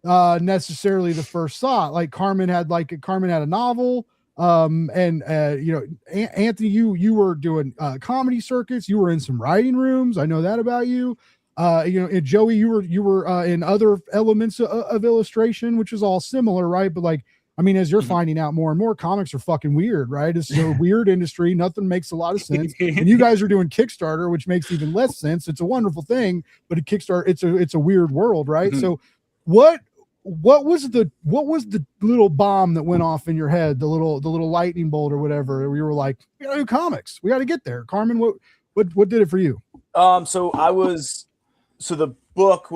Speaker 2: necessarily the first thought. Like Carmen had a novel, and you know, Anthony, you were doing comedy circuits. You were in some writing rooms. I know that about you. You know, and Joey, you were in other elements of illustration, which is all similar, right? But like, I mean, as you're finding out more and more, comics are fucking weird, right? It's a weird industry. Nothing makes a lot of sense. And you guys are doing Kickstarter, which makes even less sense. It's a wonderful thing, but a Kickstarter, it's a weird world, right? So what was the little bomb that went off in your head, the little lightning bolt or whatever? We were like, we gotta do comics. We got to get there. Carmen, what did it for you?
Speaker 3: So the book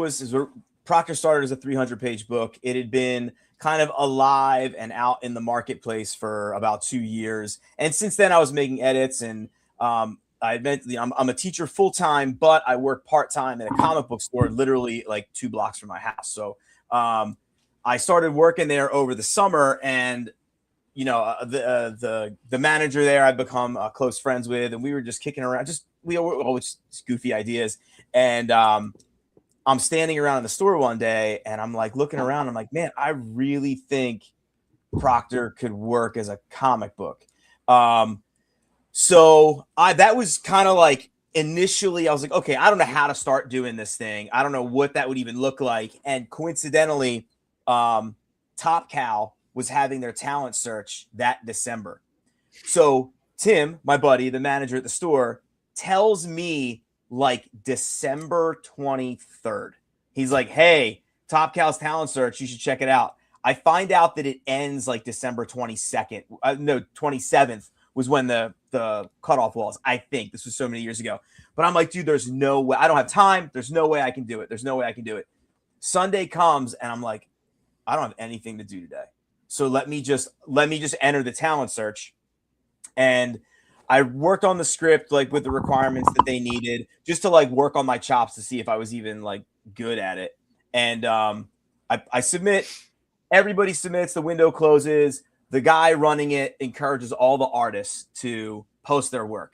Speaker 3: Proctor started as a 300-page book. It had been kind of alive and out in the marketplace for about 2 years. And since then I was making edits, and I'm a teacher full-time, but I work part-time at a comic book store, literally like 2 blocks from my house. So I started working there over the summer, and you know, the manager there I've become close friends with, and we were just kicking around. We were always goofy ideas. And I'm standing around in the store one day and I'm like looking around. I'm like, man, I really think Proctor could work as a comic book. So that was kind of like initially I was like, okay, I don't know how to start doing this thing. I don't know what that would even look like. And coincidentally, Top Cow was having their talent search that December. So Tim, my buddy, the manager at the store, tells me like December 23rd. He's like, hey, Top Cal's talent search, you should check it out. I find out that it ends like December 22nd. No, 27th was when the cutoff was. I think this was so many years ago. But I'm like, dude, there's no way. I don't have time. There's no way I can do it. There's no way I can do it. Sunday comes and I'm like, I don't have anything to do today. So let me just enter the talent search. And I worked on the script, like with the requirements that they needed, just to like work on my chops to see if I was even like good at it. And I submit. Everybody submits. The window closes. The guy running it encourages all the artists to post their work.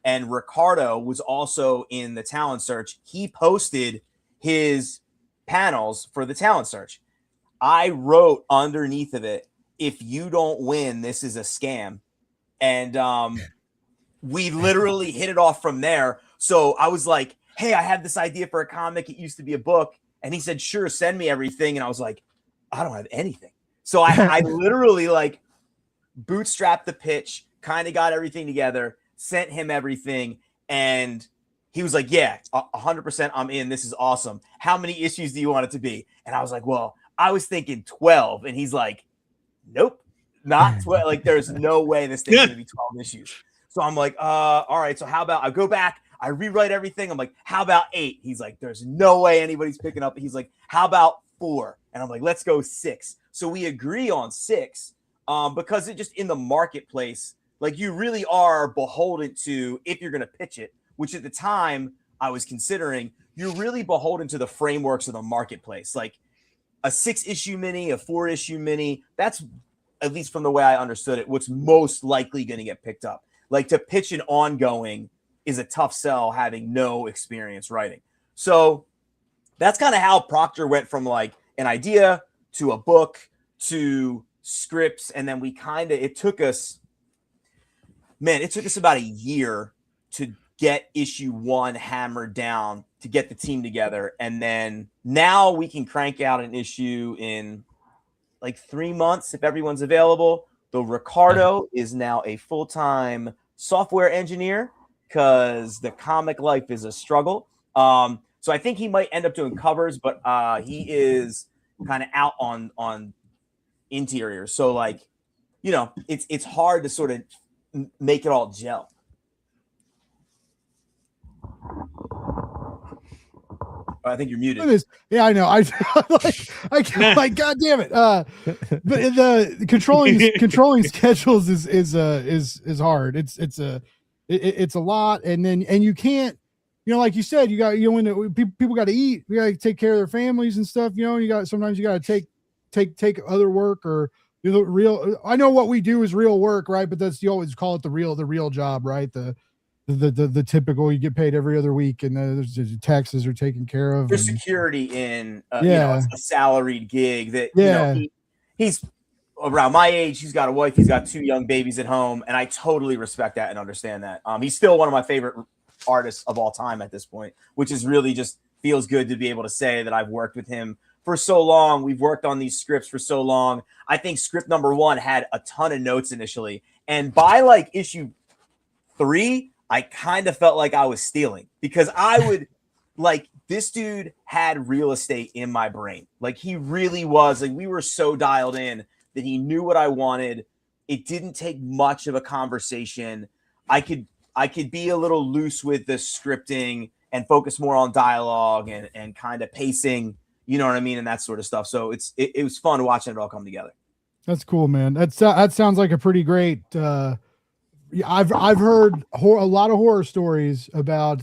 Speaker 3: And Ricardo was also in the talent search. He posted his panels for the talent search. I wrote underneath of it, if you don't win, this is a scam. And we literally hit it off from there. So I was like, hey, I have this idea for a comic. It used to be a book. And he said, sure, send me everything. And I was like, I don't have anything. So I literally like bootstrapped the pitch, kind of got everything together, sent him everything. And he was like, yeah, 100% I'm in. This is awesome. How many issues do you want it to be? And I was like, well, I was thinking 12. And he's like, nope, not 12. Like, there's no way this thing's going to be 12 issues. So I'm like, all right. So how about I go back, I rewrite everything. I'm like, how about 8? He's like, there's no way anybody's picking up. He's like, how about 4? And I'm like, let's go 6. So we agree on 6 because it just in the marketplace, like you really are beholden to, if you're going to pitch it, which at the time I was considering, you're really beholden to the frameworks of the marketplace. Like a 6-issue mini, a 4-issue mini, that's, at least from the way I understood it, what's most likely going to get picked up. Like to pitch an ongoing is a tough sell having no experience writing. So that's kind of how Proctor went from like an idea to a book to scripts. And then it took us about a year to get issue 1 hammered down, to get the team together. And then now we can crank out an issue in like 3 months if everyone's available. Though Ricardo is now a full-time software engineer because the comic life is a struggle. So I think he might end up doing covers, but he is kind of out on interiors. So like, you know, it's hard to sort of make it all gel. I think you're muted.
Speaker 2: Yeah, I know. I can't, like, God damn it. But the controlling schedules is hard. It's a lot, and you can't, you know, like you said, when people got to eat, we got to take care of their families and stuff. You know, sometimes you got to take other work or do the real. I know what we do is real work, right? But you always call it the real job, right? The typical, you get paid every other week and there's taxes are taken care of.
Speaker 3: There's security in you know, a salaried gig that you know, he's around my age. He's got a wife. He's got 2 young babies at home, and I totally respect that and understand that. He's still one of my favorite artists of all time at this point, which is really just feels good to be able to say that I've worked with him for so long. We've worked on these scripts for so long. I think script number 1 had a ton of notes initially, and by like issue 3, I kind of felt like I was stealing because I would like, this dude had real estate in my brain. Like he really was, like we were so dialed in that he knew what I wanted. It didn't take much of a conversation. I could be a little loose with the scripting and focus more on dialogue and kind of pacing, you know what I mean? And that sort of stuff. So it was fun watching it all come together.
Speaker 2: That's cool, man. That sounds like a pretty great, I've heard a lot of horror stories about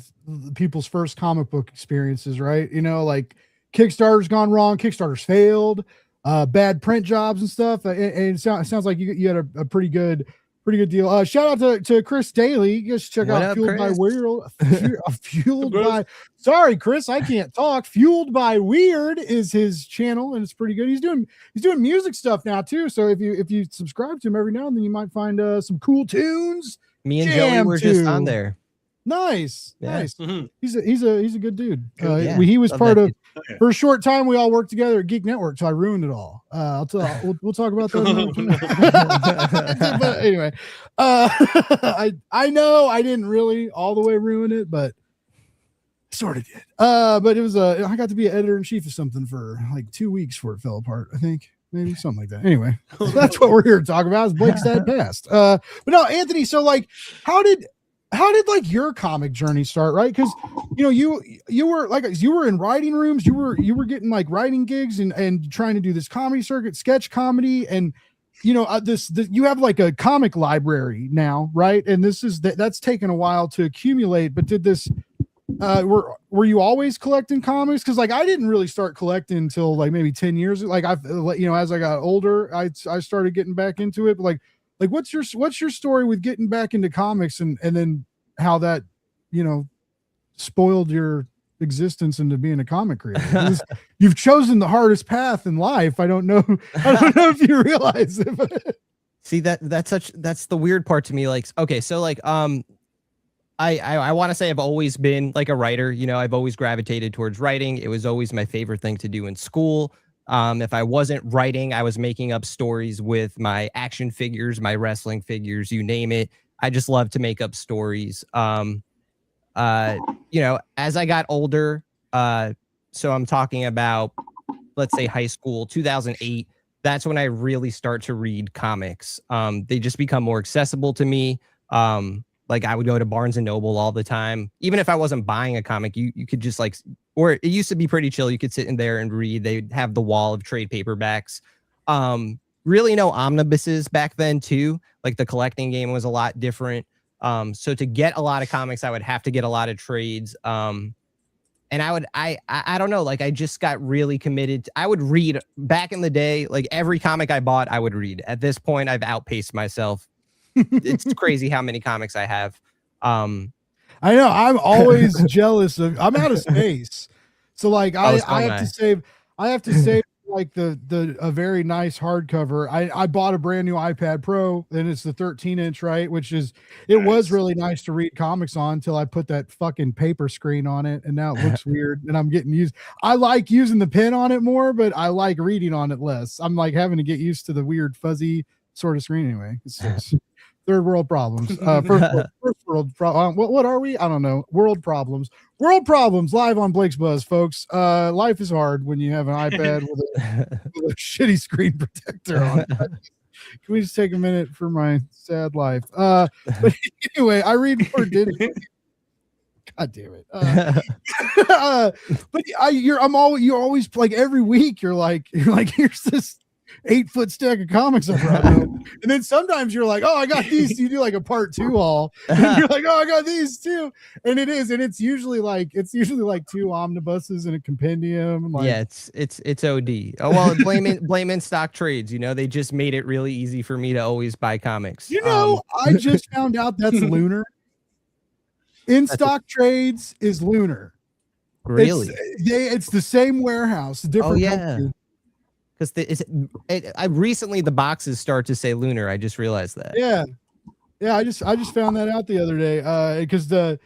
Speaker 2: people's first comic book experiences, right? You know, like Kickstarter's gone wrong, Kickstarter's failed, bad print jobs and stuff. And it sounds like you had a pretty good deal. Shout out to Chris Daly. You guys check out Fueled by Weird. Fueled by, sorry, Chris, I can't talk. Fueled by Weird is his channel, and it's pretty good. He's doing music stuff now too. So if you subscribe to him every now and then, you might find some cool tunes.
Speaker 4: Me and Joey were just on there.
Speaker 2: Nice.
Speaker 1: Mm-hmm.
Speaker 2: He's a good dude. He was part of, for a short time, we all worked together at Geek Network, so I ruined it all. We'll talk about that. But anyway, I know I didn't really all the way ruin it, but Sort of did. But it was I got to be an editor-in-chief of something for like 2 weeks before it fell apart, I think. Maybe something like that. Anyway, so that's what we're here to talk about is Blake's dad passed. But no, Anthony, so like how did like your comic journey start, right? Because you were in writing rooms, you were getting like writing gigs and trying to do this comedy circuit, sketch comedy, and this you have like a comic library now, right? And that's taken a while to accumulate, but did this were you always collecting comics? Because like I didn't really start collecting until like maybe 10 years. Like I've as I got older, I started getting back into it. But like what's your story with getting back into comics and then how that spoiled your existence into being a comic creator? You've chosen the hardest path in life. I don't know if you realize it. But.
Speaker 4: See, that's the weird part to me. Like, okay, so like I want to say I've always been like a writer. I've always gravitated towards writing. It was always my favorite thing to do in school. If I wasn't writing, I was making up stories with my action figures, my wrestling figures, you name it. I just love to make up stories. As I got older, so I'm talking about, let's say high school, 2008, that's when I really start to read comics. They just become more accessible to me. Like I would go to Barnes and Noble all the time. Even if I wasn't buying a comic, you could just like, or it used to be pretty chill. You could sit in there and read. They'd have the wall of trade paperbacks. Really no omnibuses back then too. Like the collecting game was a lot different. So to get a lot of comics, I would have to get a lot of trades. And I don't know, like I just got really committed. I would read back in the day, like every comic I bought, I would read. At this point, I've outpaced myself. It's crazy how many comics I have. I
Speaker 2: know I'm always jealous of. I'm out of space, so like I have to save like a very nice hardcover. I bought a brand new iPad Pro, and it's the 13-inch, right? Which is was really nice to read comics on until I put that fucking paper screen on it, and now it looks weird. And I'm getting used. I like using the pen on it more, but I like reading on it less. I'm like having to get used to the weird fuzzy sort of screen anyway. It's third world problems. First world problem. What are we? I don't know. World problems. World problems live on Blake's Buzz, folks. Life is hard when you have an iPad with a shitty screen protector on it. Can we just take a minute for my sad life? But anyway, I read more digitally. God damn it. But you're always like every week you're like here's this 8-foot stack of comics I brought home. And then sometimes you're like, oh, I got these. You do like a part 2 haul. And you're like, oh, I got these too. And it's usually like 2 omnibuses and a compendium. Like,
Speaker 4: yeah, it's OD. Oh well, blame in stock trades. They just made it really easy for me to always buy comics.
Speaker 2: I just found out that's Lunar. In stock trades is Lunar.
Speaker 4: Really?
Speaker 2: It's the same warehouse, different company.
Speaker 4: Because recently the boxes start to say Lunar. I just realized that.
Speaker 2: Yeah. I just found that out the other day because the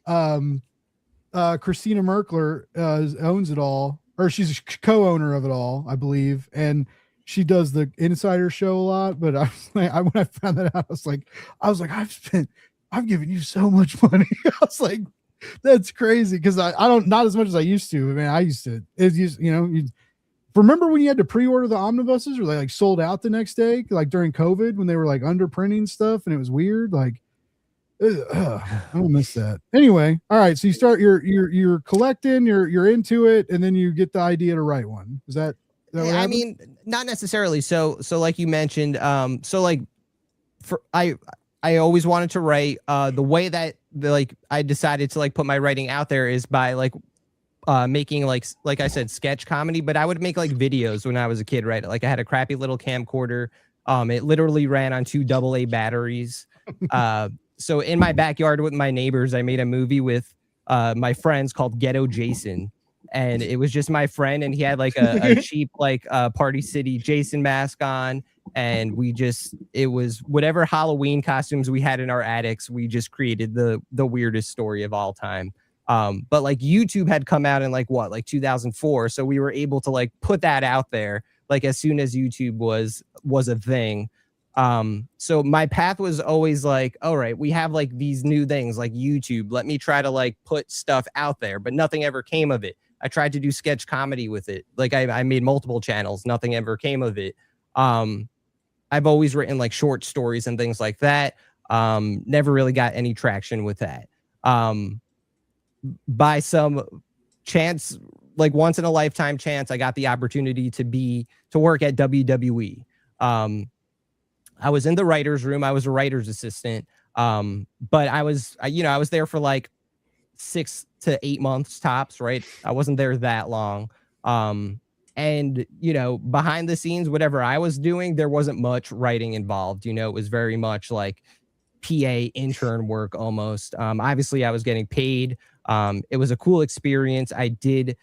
Speaker 2: Christina Merkler owns it all, or she's a co-owner of it all, I believe, and she does the Insider Show a lot. But I was like, when I found that out, I was like, I've given you so much money. I was like, that's crazy because I don't, not as much as I used to. I mean, I used to. It's just remember when you had to pre-order the omnibuses, or they like sold out the next day, like during COVID when they were like under printing stuff and it was weird. Like, I don't miss that. Anyway, all right. So you start, you're collecting, you're into it, and then you get the idea to write one. Is that what happened?
Speaker 4: I mean, not necessarily. So like you mentioned, so like I always wanted to write. The way that I decided to like put my writing out there is by making like I said, sketch comedy, but I would make like videos when I was a kid, right? Like I had a crappy little camcorder. It literally ran on 2 AA batteries. So in my backyard with my neighbors, I made a movie with my friends called Ghetto Jason. And it was just my friend, and he had like a cheap Party City Jason mask on. And it was whatever Halloween costumes we had in our attics, we just created the weirdest story of all time. But like YouTube had come out in like 2004. So we were able to like put that out there like as soon as YouTube was a thing. So my path was always like, all right, we have like these new things like YouTube. Let me try to like put stuff out there, but nothing ever came of it. I tried to do sketch comedy with it. Like I made multiple channels. Nothing ever came of it. I've always written like short stories and things like that. Never really got any traction with that. By some chance, like once in a lifetime chance, I got the opportunity to work at WWE. I was in the writer's room. I was a writer's assistant. But I was there for like 6 to 8 months tops, right? I wasn't there that long. And, behind the scenes, whatever I was doing, there wasn't much writing involved. It was very much like PA intern work almost. Obviously, I was getting paid. It was a cool experience. I did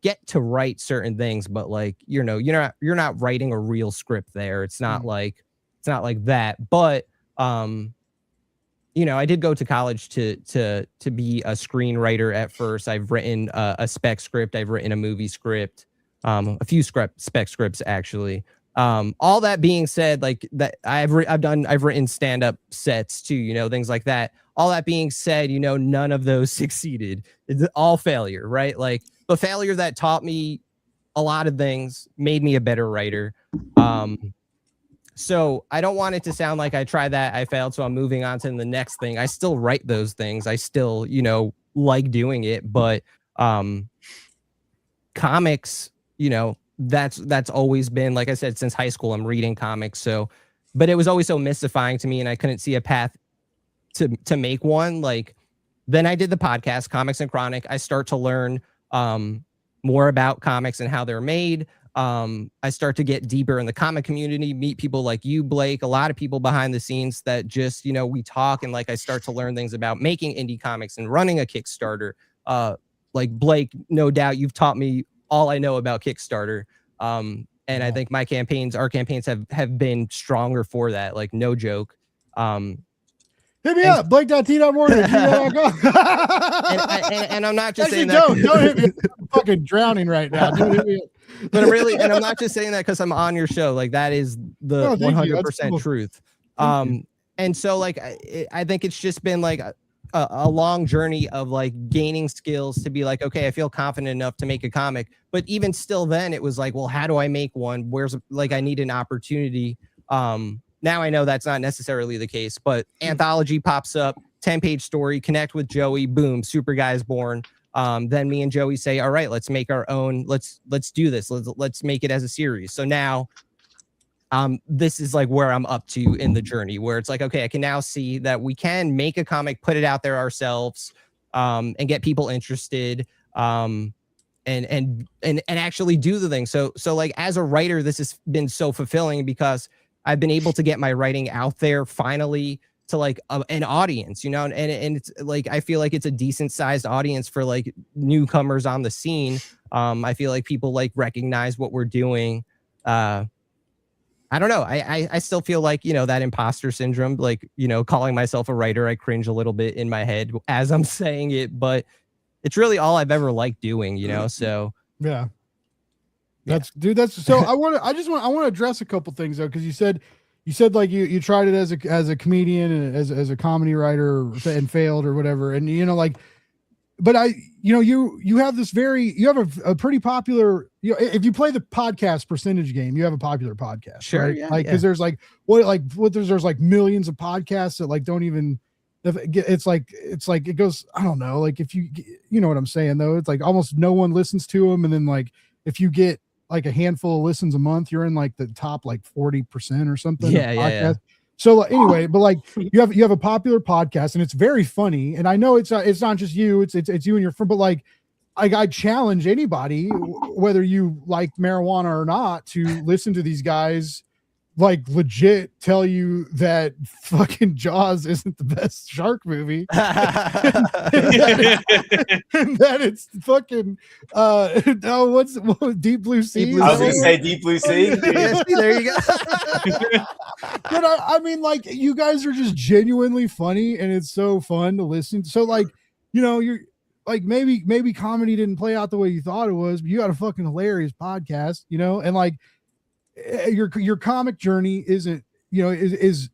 Speaker 4: get to write certain things, but like, you're not writing a real script there. It's not like that. But I did go to college to be a screenwriter at first. I've written a spec script. I've written a movie script, a few spec scripts actually. All that being said, like that I've written stand-up sets too, things like that. All that being said, none of those succeeded. It's all failure, right? Like the failure that taught me a lot of things, made me a better writer. So I don't want it to sound like I tried that, I failed, so I'm moving on to the next thing. I still write those things. I still, like doing it, but comics, that's always been, like I said, since high school, I'm reading comics. So, but it was always so mystifying to me, and I couldn't see a path to make one. Like, then I did the podcast, Comics and Chronic. I start to learn more about comics and how they're made. I start to get deeper in the comic community, meet people like you, Blake, a lot of people behind the scenes that just, we talk, and like I start to learn things about making indie comics and running a Kickstarter. Like Blake, no doubt you've taught me all I know about Kickstarter. And I think our campaigns have been stronger for that, like no joke.
Speaker 2: Hit me up, Blake.t.morgan.
Speaker 4: And I'm not just
Speaker 2: actually,
Speaker 4: saying that.
Speaker 2: Don't hit me up. I'm fucking drowning right now. Don't hit me up.
Speaker 4: But I'm not just saying that because I'm on your show. Like that is the 100% cool. Truth. And so like, I think it's just been like a long journey of like gaining skills to be like, okay, I feel confident enough to make a comic. But even still then it was like, well, how do I make one? I need an opportunity. Now I know that's not necessarily the case, but anthology pops up, 10-page story, connect with Joey, boom, Super Guy's born. Then me and Joey say, all right, let's make our own. Let's do this. Let's make it as a series. So now, this is like where I'm up to in the journey, where it's like, okay, I can now see that we can make a comic, put it out there ourselves, and get people interested, and actually do the thing. So like as a writer, this has been so fulfilling because I've been able to get my writing out there finally to like an audience, and it's like, I feel like it's a decent sized audience for like newcomers on the scene. I feel like people like recognize what we're doing. I don't know. I still feel like, that imposter syndrome, like, calling myself a writer, I cringe a little bit in my head as I'm saying it, but it's really all I've ever liked doing, so.
Speaker 2: Yeah. That's so I want to address a couple things though, because you said like you tried it as a comedian and as a comedy writer and failed or whatever, and but you have a pretty popular, if you play the podcast percentage game, you have a popular podcast,
Speaker 4: sure,
Speaker 2: right?
Speaker 4: Yeah,
Speaker 2: because there's like there's like millions of podcasts that like don't even, it's like it goes, I don't know, like if you know what I'm saying though, it's like almost no one listens to them, and then like if you get like a handful of listens a month, you're in like the top like 40% or something.
Speaker 4: Yeah.
Speaker 2: So anyway, but like you have a popular podcast and it's very funny. And I know it's not just you, it's you and your friend, but like I challenge anybody, whether you like marijuana or not, to listen to these guys like legit tell you that fucking Jaws isn't the best shark movie, and that it's fucking what's Deep Blue Sea.
Speaker 3: I was gonna say Deep Blue Sea.
Speaker 4: There you go.
Speaker 2: But I mean, like, you guys are just genuinely funny, and it's so fun to listen. So like, you're like, maybe comedy didn't play out the way you thought it was, but you got a fucking hilarious podcast, and like your comic journey isn't is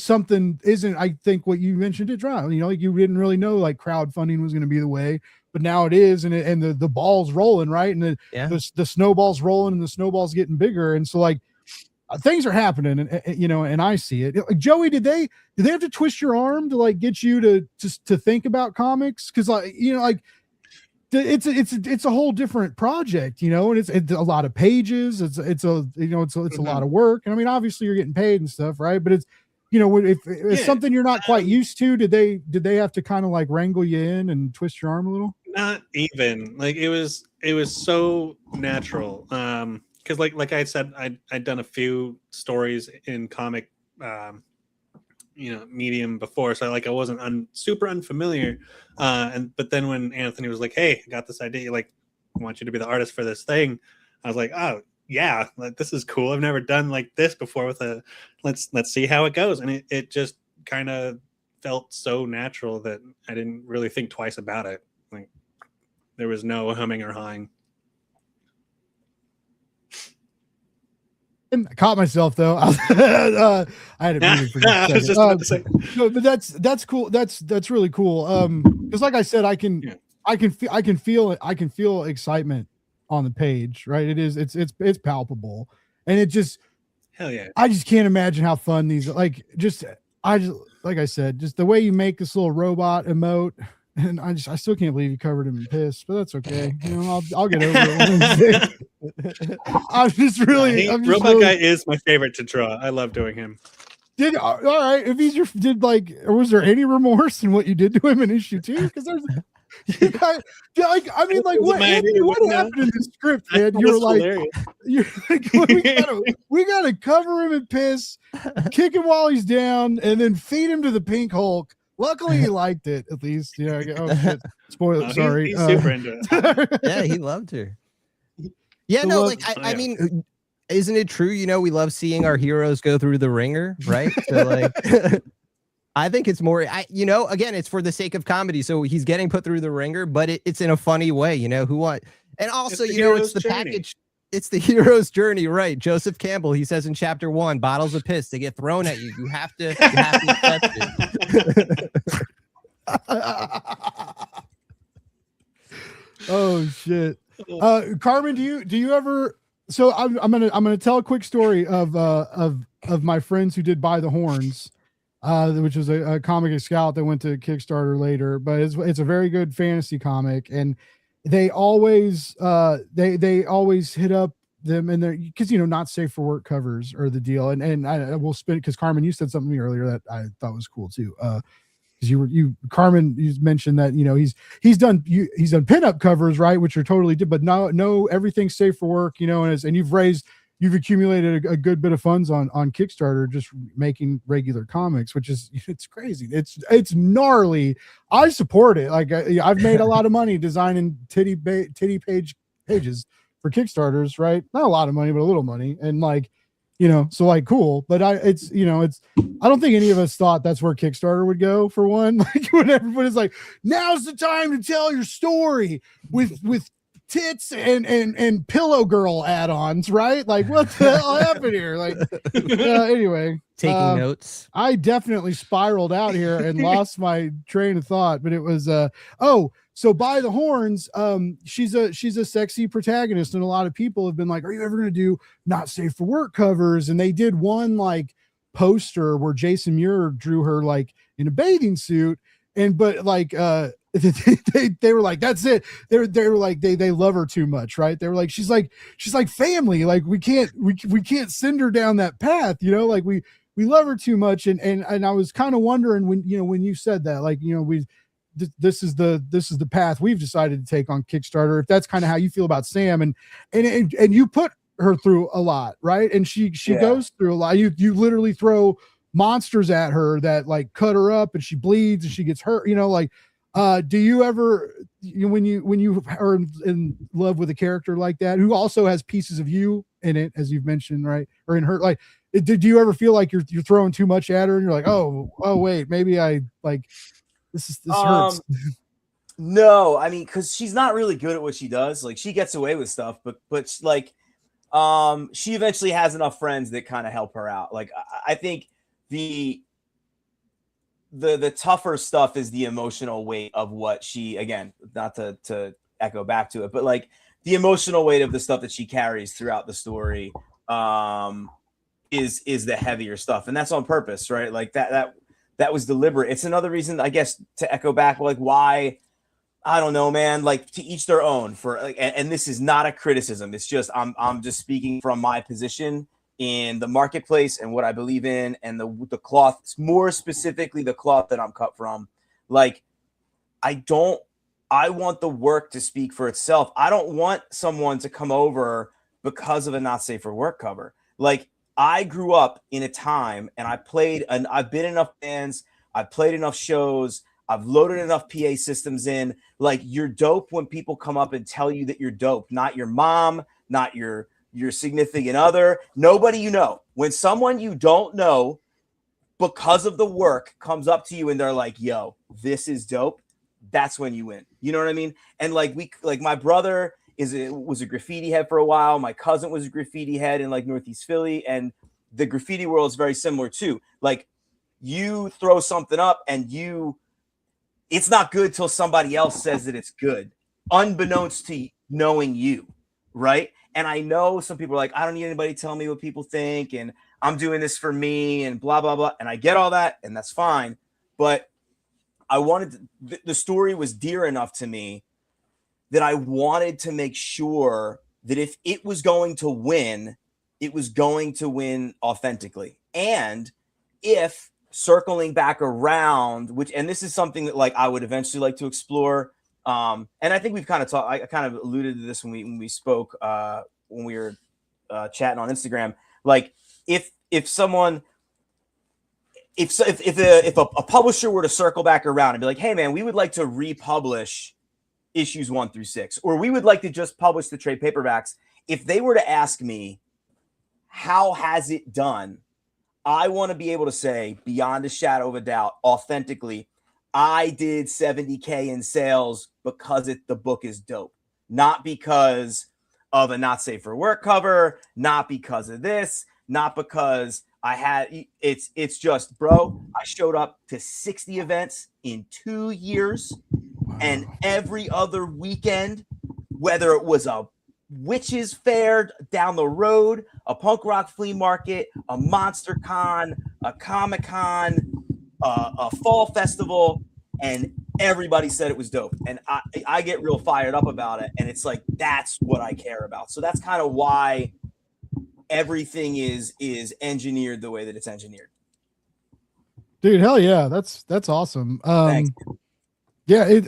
Speaker 2: something, isn't, I think what you mentioned it, John, like you didn't really know like crowdfunding was going to be the way, but now it is. And the ball's rolling, right. And the snowball's rolling and the snowball's getting bigger. And so like things are happening and I see it. Like, Joey, did they have to twist your arm to like get you to think about comics? Cause like, it's a whole different project, and it's a lot of pages. It's a lot of work. And I mean, obviously you're getting paid and stuff, right? But it's, if it's something you're not quite used to, did they have to kind of like wrangle you in and twist your arm a little?
Speaker 1: Not even. Like it was so natural. Because like I said, I'd done a few stories in comic medium before, so I wasn't super unfamiliar. But then when Anthony was like, "Hey, I got this idea, like I want you to be the artist for this thing," I was like, "Oh yeah, like this is cool. I've never done like this before with let's see how it goes." And it just kind of felt so natural that I didn't really think twice about it. Like there was no humming or hawing.
Speaker 2: I caught myself though. I had it muted for just a second. I was just about to say. No, but that's cool. That's really cool. Because like I said, I can feel excitement on the page, right? It's palpable, and it just,
Speaker 1: hell yeah.
Speaker 2: I just can't imagine how fun these like like I said, just the way you make this little robot emote. And I still can't believe you covered him in piss, but that's okay. I'll get over it.
Speaker 1: Robot Guy is my favorite to draw. I love doing him.
Speaker 2: All right. If he's was there any remorse in what you did to him in issue 2? Because there's, what happened in the script, man? You were like, we gotta cover him in piss, kick him while he's down, and then feed him to the Pink Hulk. Luckily, he liked it, at least. Oh, shit. Spoiler. Sorry.
Speaker 1: He's super into it.
Speaker 4: Yeah, he loved her. Yeah, no, I mean, isn't it true? We love seeing our heroes go through the ringer, right? So, like, I think it's more, again, it's for the sake of comedy. So he's getting put through the ringer, but it's in a funny way, and also, it's the journey. Package. It's the hero's journey, right? Joseph Campbell, he says in chapter 1, bottles of piss, they get thrown at you. You have to accept it.
Speaker 2: Oh shit. Carmen, do you ever, so I'm gonna tell a quick story of my friends who did By the Horns, which was a comic scout that went to Kickstarter later, but it's a very good fantasy comic, and they always they always hit up them, and they're, because not safe for work covers are the deal, and I will spin it because Carmen, you said something to me earlier that I thought was cool too. Because Carmen, you mentioned that he's done pinup covers, right, which are totally but no everything's safe for work, and you've accumulated a good bit of funds on Kickstarter just making regular comics, which is, it's crazy. It's gnarly. I support it. Like I've made a lot of money designing titty pages for Kickstarters, right? Not a lot of money, but a little money. And like, so like cool. But I don't think any of us thought that's where Kickstarter would go, for one. Like when everybody's like, now's the time to tell your story with tits and pillow girl add-ons, right? Like what the hell happened here? Like anyway,
Speaker 4: taking notes.
Speaker 2: I definitely spiraled out here and lost my train of thought, but it was so By the Horns, she's a sexy protagonist, and a lot of people have been like, are you ever going to do not safe for work covers? And they did one like poster where Jason Muir drew her like in a bathing suit, but they were like, that's it. They were like, they love her too much, right? They were like, she's like family. Like we can't send her down that path, like we love her too much. And I was kind of wondering when you said that, like, this is the path we've decided to take on Kickstarter, if that's kind of how you feel about Sam, and you put her through a lot, right? And she goes through a lot. You literally throw monsters at her that like cut her up, and she bleeds and she gets hurt, do you ever, when you are in love with a character like that, who also has pieces of you in it, as you've mentioned, right? Or in her, like, did you ever feel like you're throwing too much at her, and you're like, oh wait, maybe I like this hurts?
Speaker 3: No, I mean, because she's not really good at what she does. Like she gets away with stuff, but like, She eventually has enough friends that kind of help her out. Like I think the tougher stuff is the emotional weight of what she, again, not to echo back to it, but like the emotional weight of the stuff that she carries throughout the story is the heavier stuff, and that's on purpose, right? Like that was deliberate. It's another reason, I guess, to echo back, like why, I don't know, man, like to each their own. For like, and this is not a criticism. It's just I'm just speaking from my position in the marketplace and what I believe in, and the cloth, more specifically the cloth that I'm cut from. Like I want the work to speak for itself. I don't want someone to come over because of a not safe for work cover. Like I grew up in a time, and I've been in enough bands, I've played enough shows, I've loaded enough PA systems in. Like, you're dope when people come up and tell you that you're dope, not your mom, not your significant other, nobody you know. When someone you don't know because of the work comes up to you and they're like, yo, this is dope, that's when you win. You know what I mean? And like my brother was a graffiti head for a while. My cousin was a graffiti head in like Northeast Philly, and the graffiti world is very similar too. Like, you throw something up and it's not good till somebody else says that it's good, unbeknownst to knowing you, right? And I know some people are like, I don't need anybody telling me what people think, and I'm doing this for me, and blah, blah, blah. And I get all that, and that's fine. But I wanted the story was dear enough to me that I wanted to make sure that if it was going to win, it was going to win authentically. And if circling back around, and this is something that like I would eventually like to explore. And I think we've kind of talked, I kind of alluded to this when we spoke, when we were chatting on Instagram. Like if a publisher were to circle back around and be like, hey man, we would like to republish issues 1 through 6, or we would like to just publish the trade paperbacks. If they were to ask me, how has it done? I want to be able to say, beyond a shadow of a doubt, authentically, I did 70K in sales because the book is dope, not because of a not safe for work cover, not because of this, not because I had it's just, bro, I showed up to 60 events in 2 years, and every other weekend, whether it was a witches fair down the road, a punk rock flea market, a monster con, a comic con, a fall festival, and everybody said it was dope. And I get real fired up about it, and it's like, that's what I care about. So that's kind of why everything is engineered the way that it's engineered.
Speaker 2: Dude, hell yeah, that's awesome.
Speaker 3: Thanks.
Speaker 2: Yeah,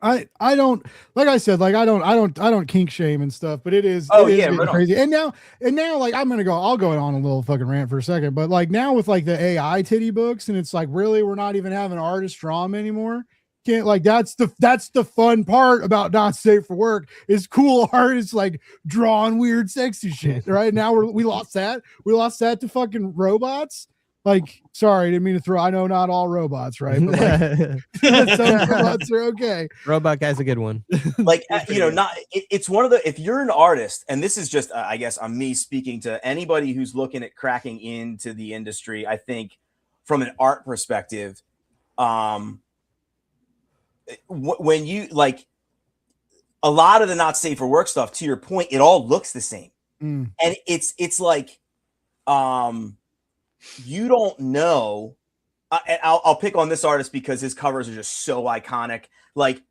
Speaker 2: I don't, like I said, like I don't kink shame and stuff, but it is
Speaker 3: right
Speaker 2: crazy. And now like I'll go on a little fucking rant for a second, but like now with like the AI titty books, and it's like, really, we're not even having artists draw them anymore. Can't, like, that's the fun part about not safe for work, is cool artists like drawing weird sexy shit. Right now we lost that to fucking robots. Like, sorry, didn't mean to throw. I know not all robots, right? But like, some robots are okay.
Speaker 4: Robot guy's a good one.
Speaker 3: Like, it's one of the, if you're an artist, and this is just, I guess, on me speaking to anybody who's looking at cracking into the industry, I think from an art perspective, when you like a lot of the not safe for work stuff, to your point, it all looks the same. And it's like, you don't know. I'll pick on this artist because his covers are just so iconic. Like,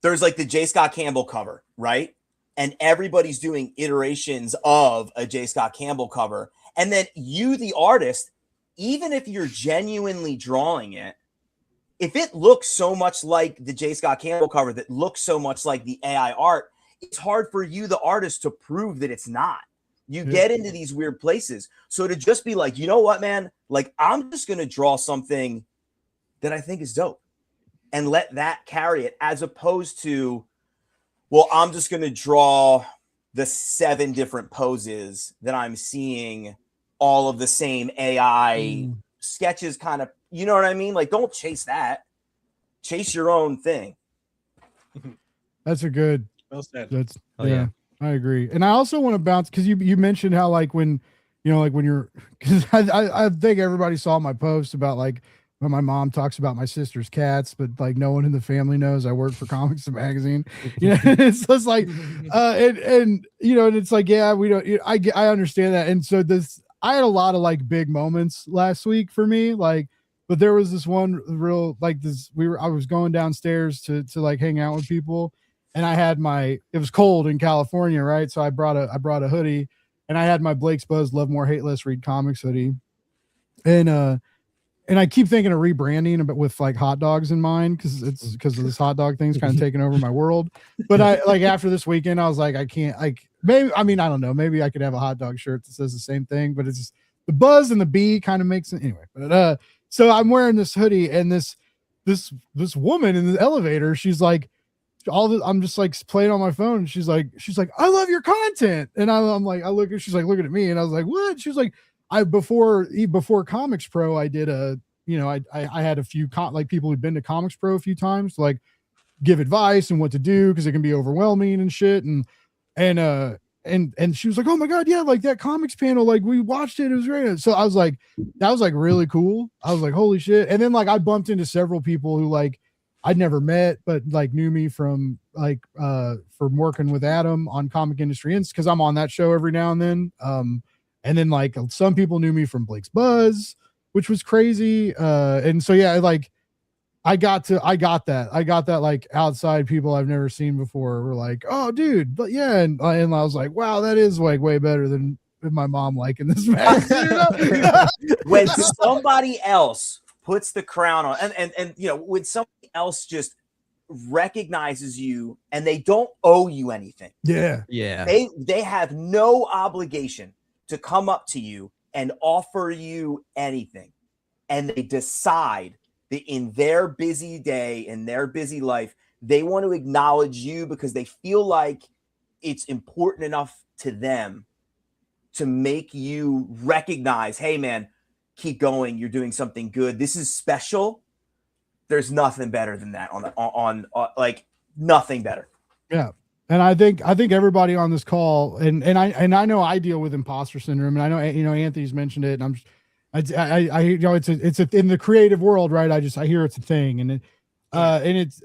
Speaker 3: there's like the J. Scott Campbell cover, right? And everybody's doing iterations of a J. Scott Campbell cover. And then you, the artist, even if you're genuinely drawing it, if it looks so much like the J. Scott Campbell cover that looks so much like the AI art, it's hard for you, the artist, to prove that it's not. You get into these weird places. So to just be like, you know what, man? Like, I'm just going to draw something that I think is dope and let that carry it, as opposed to, well, I'm just going to draw the 7 different poses that I'm seeing, all of the same AI sketches, kind of, you know what I mean? Like, don't chase that. Chase your own thing.
Speaker 2: That's a good.
Speaker 1: Well said.
Speaker 2: That's
Speaker 4: Oh, yeah.
Speaker 2: I agree. And I also want to bounce because you mentioned how like when when you're because I think everybody saw my post about like when my mom talks about my sister's cats, but like no one in the family knows I work for Comics and Magazine. It's just like and it's like, yeah, we don't I understand that. And so I had a lot of like big moments last week for me, like, but there was this one real like this I was going downstairs to like hang out with people, and I had it was cold in California, right? So I brought a hoodie, and I had my Blake's Buzz Love More Hate Less Read Comics hoodie. And I keep thinking of rebranding, but with like hot dogs in mind, because of this hot dog thing's kind of taking over my world. But I like after this weekend, I was like, I can't like maybe I don't know, maybe I could have a hot dog shirt that says the same thing, but it's just, the buzz and the B kind of makes it anyway. But so I'm wearing this hoodie, and this woman in the elevator, she's like, I'm just like playing on my phone, and she's like, I love your content, and I'm like, she's like looking at me, and I was like, what? She's like, before Comics Pro, I did I had a few like people who'd been to Comics Pro a few times to like give advice and what to do, because it can be overwhelming and shit, and she was like, oh my god, yeah, like that comics panel, like we watched it was great. So I was like, that was like really cool. I was like, holy shit. And then like I bumped into several people who like I'd never met, but like knew me from like from working with Adam on Comic Industry Inc, because I'm on that show every now and then. And then like some people knew me from Blake's Buzz, which was crazy. And so yeah, like I got that like outside people I've never seen before were like, oh dude, but yeah, and I was like, wow, that is like way better than my mom liking this magazine.
Speaker 3: When somebody else puts the crown on, and when somebody else just recognizes you and they don't owe you anything.
Speaker 2: Yeah.
Speaker 3: They have no obligation to come up to you and offer you anything. And they decide that in their busy day, in their busy life, they want to acknowledge you because they feel like it's important enough to them to make you recognize, hey man, keep going. You're doing something good. This is special. There's nothing better than that on like nothing better.
Speaker 2: Yeah. And I think everybody on this call, and I know I deal with imposter syndrome, and I know Anthony's mentioned it, and it's in the creative world, right? I hear it's a thing, and it's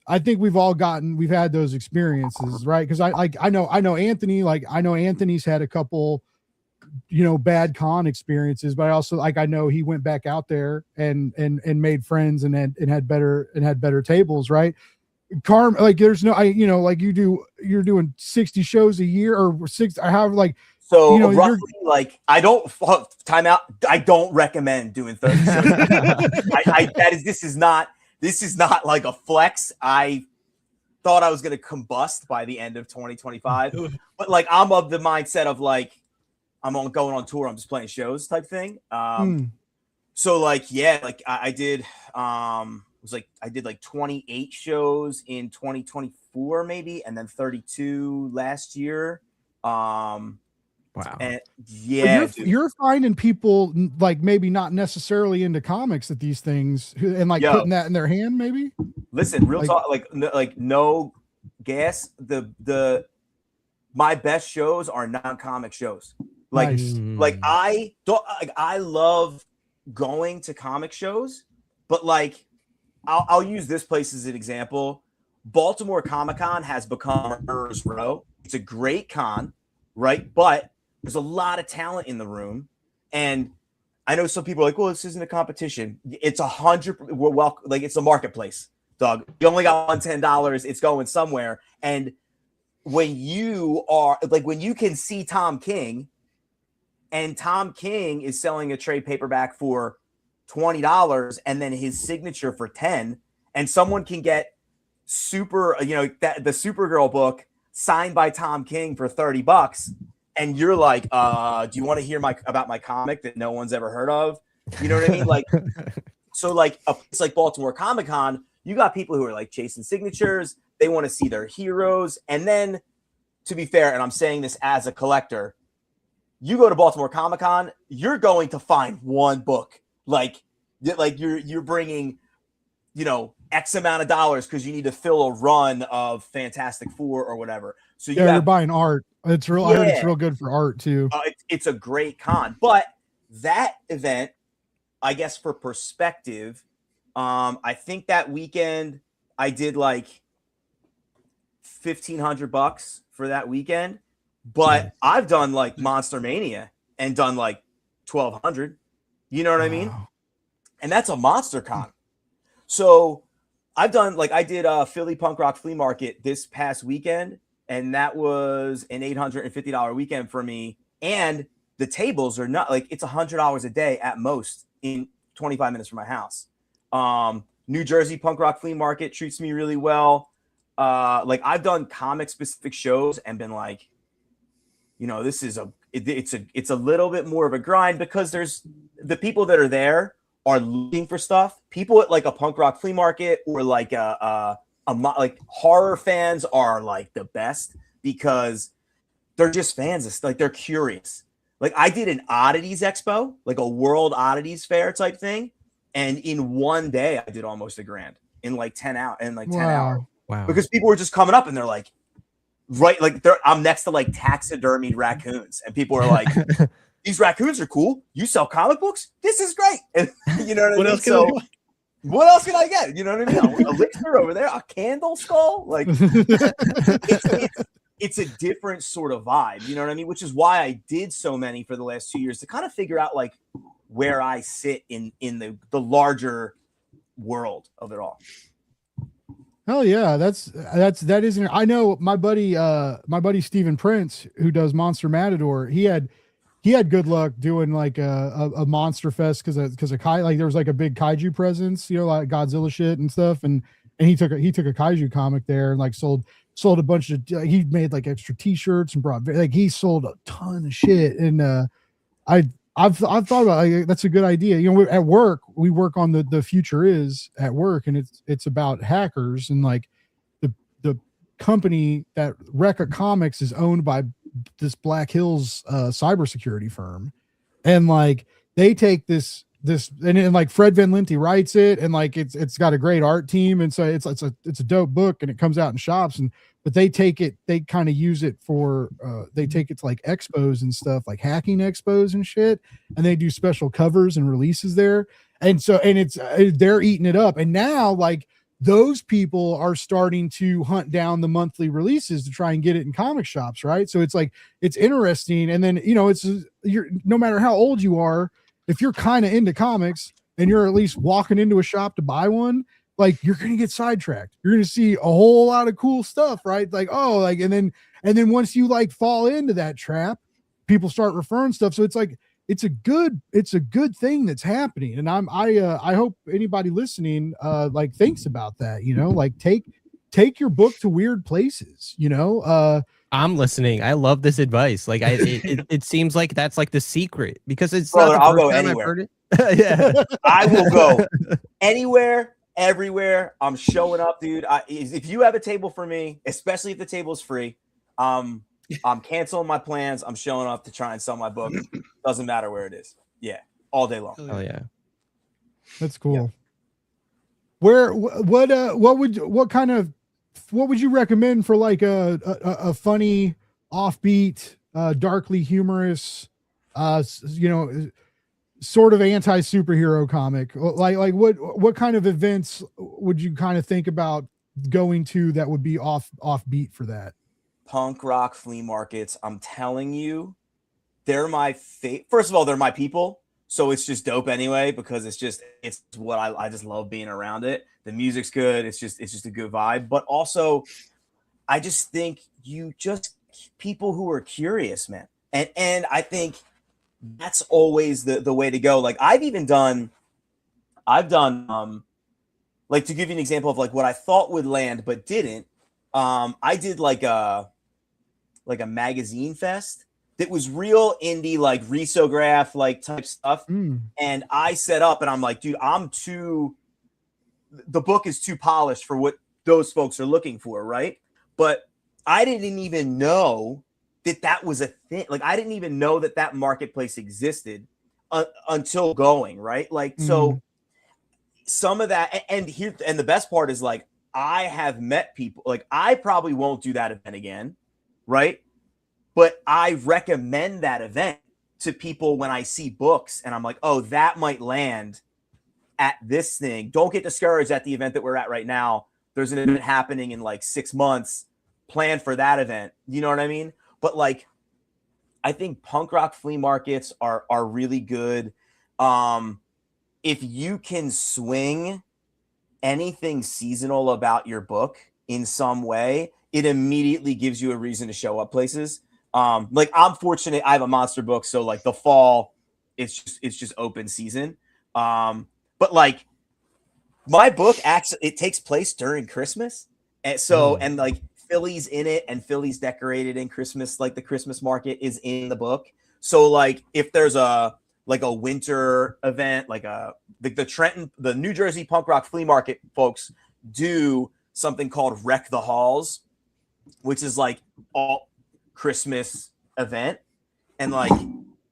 Speaker 2: I think we've had those experiences, right? Because I know Anthony, like I know Anthony's had a couple bad con experiences, but I also I know he went back out there and made friends and had better tables, right? Carmen, like there's no you're doing 60 shows a year or 6 I have like,
Speaker 3: so roughly, like I don't time out. I don't recommend doing 30 shows. This is not like a flex. I thought I was going to combust by the end of 2025, but like I'm of the mindset of like I'm going on tour, I'm just playing shows type thing. So like yeah, like I did I did like 28 shows in 2024 maybe, and then 32 last year. Wow. And yeah,
Speaker 2: you're finding people like maybe not necessarily into comics at these things and like putting that in their hand maybe.
Speaker 3: Listen, real talk, like no gas. My best shows are non-comic shows. Like
Speaker 2: nice.
Speaker 3: Like I love going to comic shows, but like I'll use this place as an example. Baltimore Comic-Con has become Murderers Row. It's a great con, right? But there's a lot of talent in the room. And I know some people are like, well, this isn't a competition. It's 100. Well, like it's a marketplace, dog. You only got $110. It's going somewhere. And when you can see Tom King, and Tom King is selling a trade paperback for $20 and then his signature for $10, and someone can get the Supergirl book signed by Tom King for $30, and you're like, do you want to hear about my comic that no one's ever heard of? You know what I mean? Like, so like a place like Baltimore Comic-Con, you got people who are like chasing signatures. They want to see their heroes. And then, to be fair, and I'm saying this as a collector, you go to Baltimore Comic-Con, you're going to find one book. Like you're bringing, X amount of dollars because you need to fill a run of Fantastic Four or whatever. So
Speaker 2: you're buying art. It's real. I heard it's real good for art too.
Speaker 3: It's a great con, but that event, I guess, for perspective, I think that weekend I did like $1,500 for that weekend, but I've done like Monster Mania and done like 1,200. You know what I mean? And that's a monster con. So I've done like I did a Philly Punk Rock Flea Market this past weekend, and that was an $850 weekend for me. And the tables are not like it's $100 a day at most in 25 minutes from my house. New Jersey Punk Rock Flea Market treats me really well. Like I've done comic specific shows and been like, you know, this is it's a little bit more of a grind because there's the people that are there are looking for stuff. People at like a punk rock flea market or like like horror fans are like the best because they're just fans of, like they're curious. Like I did an oddities expo, like a world oddities fair type thing, and in one day I did almost $1,000 in like 10 hours.
Speaker 4: Wow.
Speaker 3: Because people were just coming up and they're like, right, like I'm next to like taxidermied raccoons, and people are like, these raccoons are cool. You sell comic books? This is great. And, you know what I mean? What else can I get? You know what I mean? A elixir over there, a candle skull. Like it's a different sort of vibe. You know what I mean? Which is why I did so many for the last 2 years to kind of figure out like where I sit in the larger world of it all.
Speaker 2: Hell yeah, that isn't. I know my buddy Steven Prince, who does Monster Matador. He had good luck doing like a Monster Fest because of like there was like a big kaiju presence, you know, like Godzilla shit and stuff, and he took a kaiju comic there and like sold a bunch of. He made like extra T-shirts and brought like he sold a ton of shit, and I've thought about like, that's a good idea. You know, at work we work on the future is at work, and it's about hackers, and like the company that Recca Comics is owned by this Black Hills cybersecurity firm, and like they take this and like Fred Van Lente writes it, and like it's got a great art team, and so it's a dope book, and it comes out in shops, and but they kind of use it for they take it to like expos and stuff, like hacking expos and shit, and they do special covers and releases there, and so it's they're eating it up, and now like those people are starting to hunt down the monthly releases to try and get it in comic shops, right? So it's like it's interesting, and then you know you're no matter how old you are, if you're kind of into comics and you're at least walking into a shop to buy one, like you're going to get sidetracked. You're going to see a whole lot of cool stuff, right? Like, oh, like, and then once you like fall into that trap, people start referring stuff. So it's like, it's a good thing that's happening. And I hope anybody listening, like thinks about that, you know, like take your book to weird places, you know,
Speaker 4: I'm listening. I love this advice. Like it seems like that's like the secret because it's
Speaker 3: Brother,
Speaker 4: not the
Speaker 3: I'll
Speaker 4: first
Speaker 3: go
Speaker 4: time
Speaker 3: anywhere.
Speaker 4: I've heard it. Yeah.
Speaker 3: I will go anywhere, everywhere. I'm showing up, dude. If you have a table for me, especially if the table's free, I'm canceling my plans. I'm showing up to try and sell my book. Doesn't matter where it is. Yeah, all day long.
Speaker 4: Oh yeah,
Speaker 2: that's cool. Yeah. What would you recommend for like a funny, offbeat, darkly humorous, you know, sort of anti-superhero comic? Like what kind of events would you kind of think about going to that would be offbeat for that?
Speaker 3: Punk rock flea markets. I'm telling you, they're my first of all, they're my people. So it's just dope anyway, because it's what I just love being around it. The music's good. It's just a good vibe. But also, I just think people who are curious, man. And I think that's always the way to go. Like I've done like to give you an example of like what I thought would land but didn't. I did like a magazine fest that was real indie, like risograph, like type stuff. And I set up and I'm like, dude, the book is too polished for what those folks are looking for. Right. But I didn't even know that was a thing. Like, I didn't even know that marketplace existed until going, right. Like, so some of that, and the best part is like, I have met people, like I probably won't do that event again. right? But I recommend that event to people when I see books and I'm like, oh, that might land at this thing. Don't get discouraged at the event that we're at right now. There's an event happening in like 6 months. Plan for that event. You know what I mean? But like, I think punk rock flea markets are really good. If you can swing anything seasonal about your book in some way, it immediately gives you a reason to show up places. Like I'm fortunate, I have a monster book, so like the fall, it's just open season. But like my book actually, it takes place during Christmas, and so and like Philly's in it, and Philly's decorated in Christmas, like the Christmas market is in the book. So like if there's a winter event, like the New Jersey punk rock flea market folks do something called Wreck the Halls, which is like all Christmas event. And like,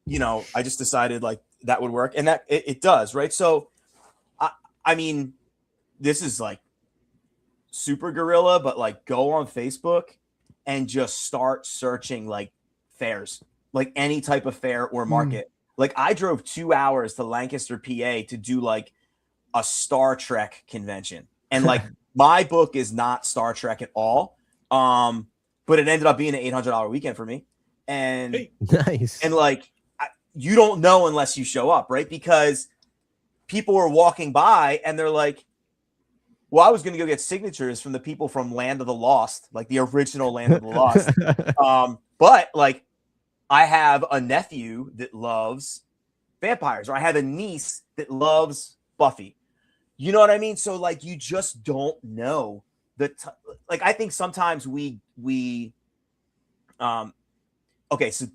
Speaker 3: you know, I just decided like that would work, and that it does, right? So I mean, this is like super guerrilla, but like go on Facebook and just start searching like fairs, like any type of fair or market. Like I drove 2 hours to Lancaster, PA to do like a Star Trek convention. And like my book is not Star Trek at all. But it ended up being an $800 weekend for me. And
Speaker 4: nice.
Speaker 3: And like, you don't know unless you show up, right? Because people were walking by and they're like, well, I was going to go get signatures from the people from Land of the Lost, like the original Land of the Lost. But like, I have a nephew that loves vampires, or I have a niece that loves Buffy. You know what I mean? So like, you just don't know like, I think sometimes we okay, so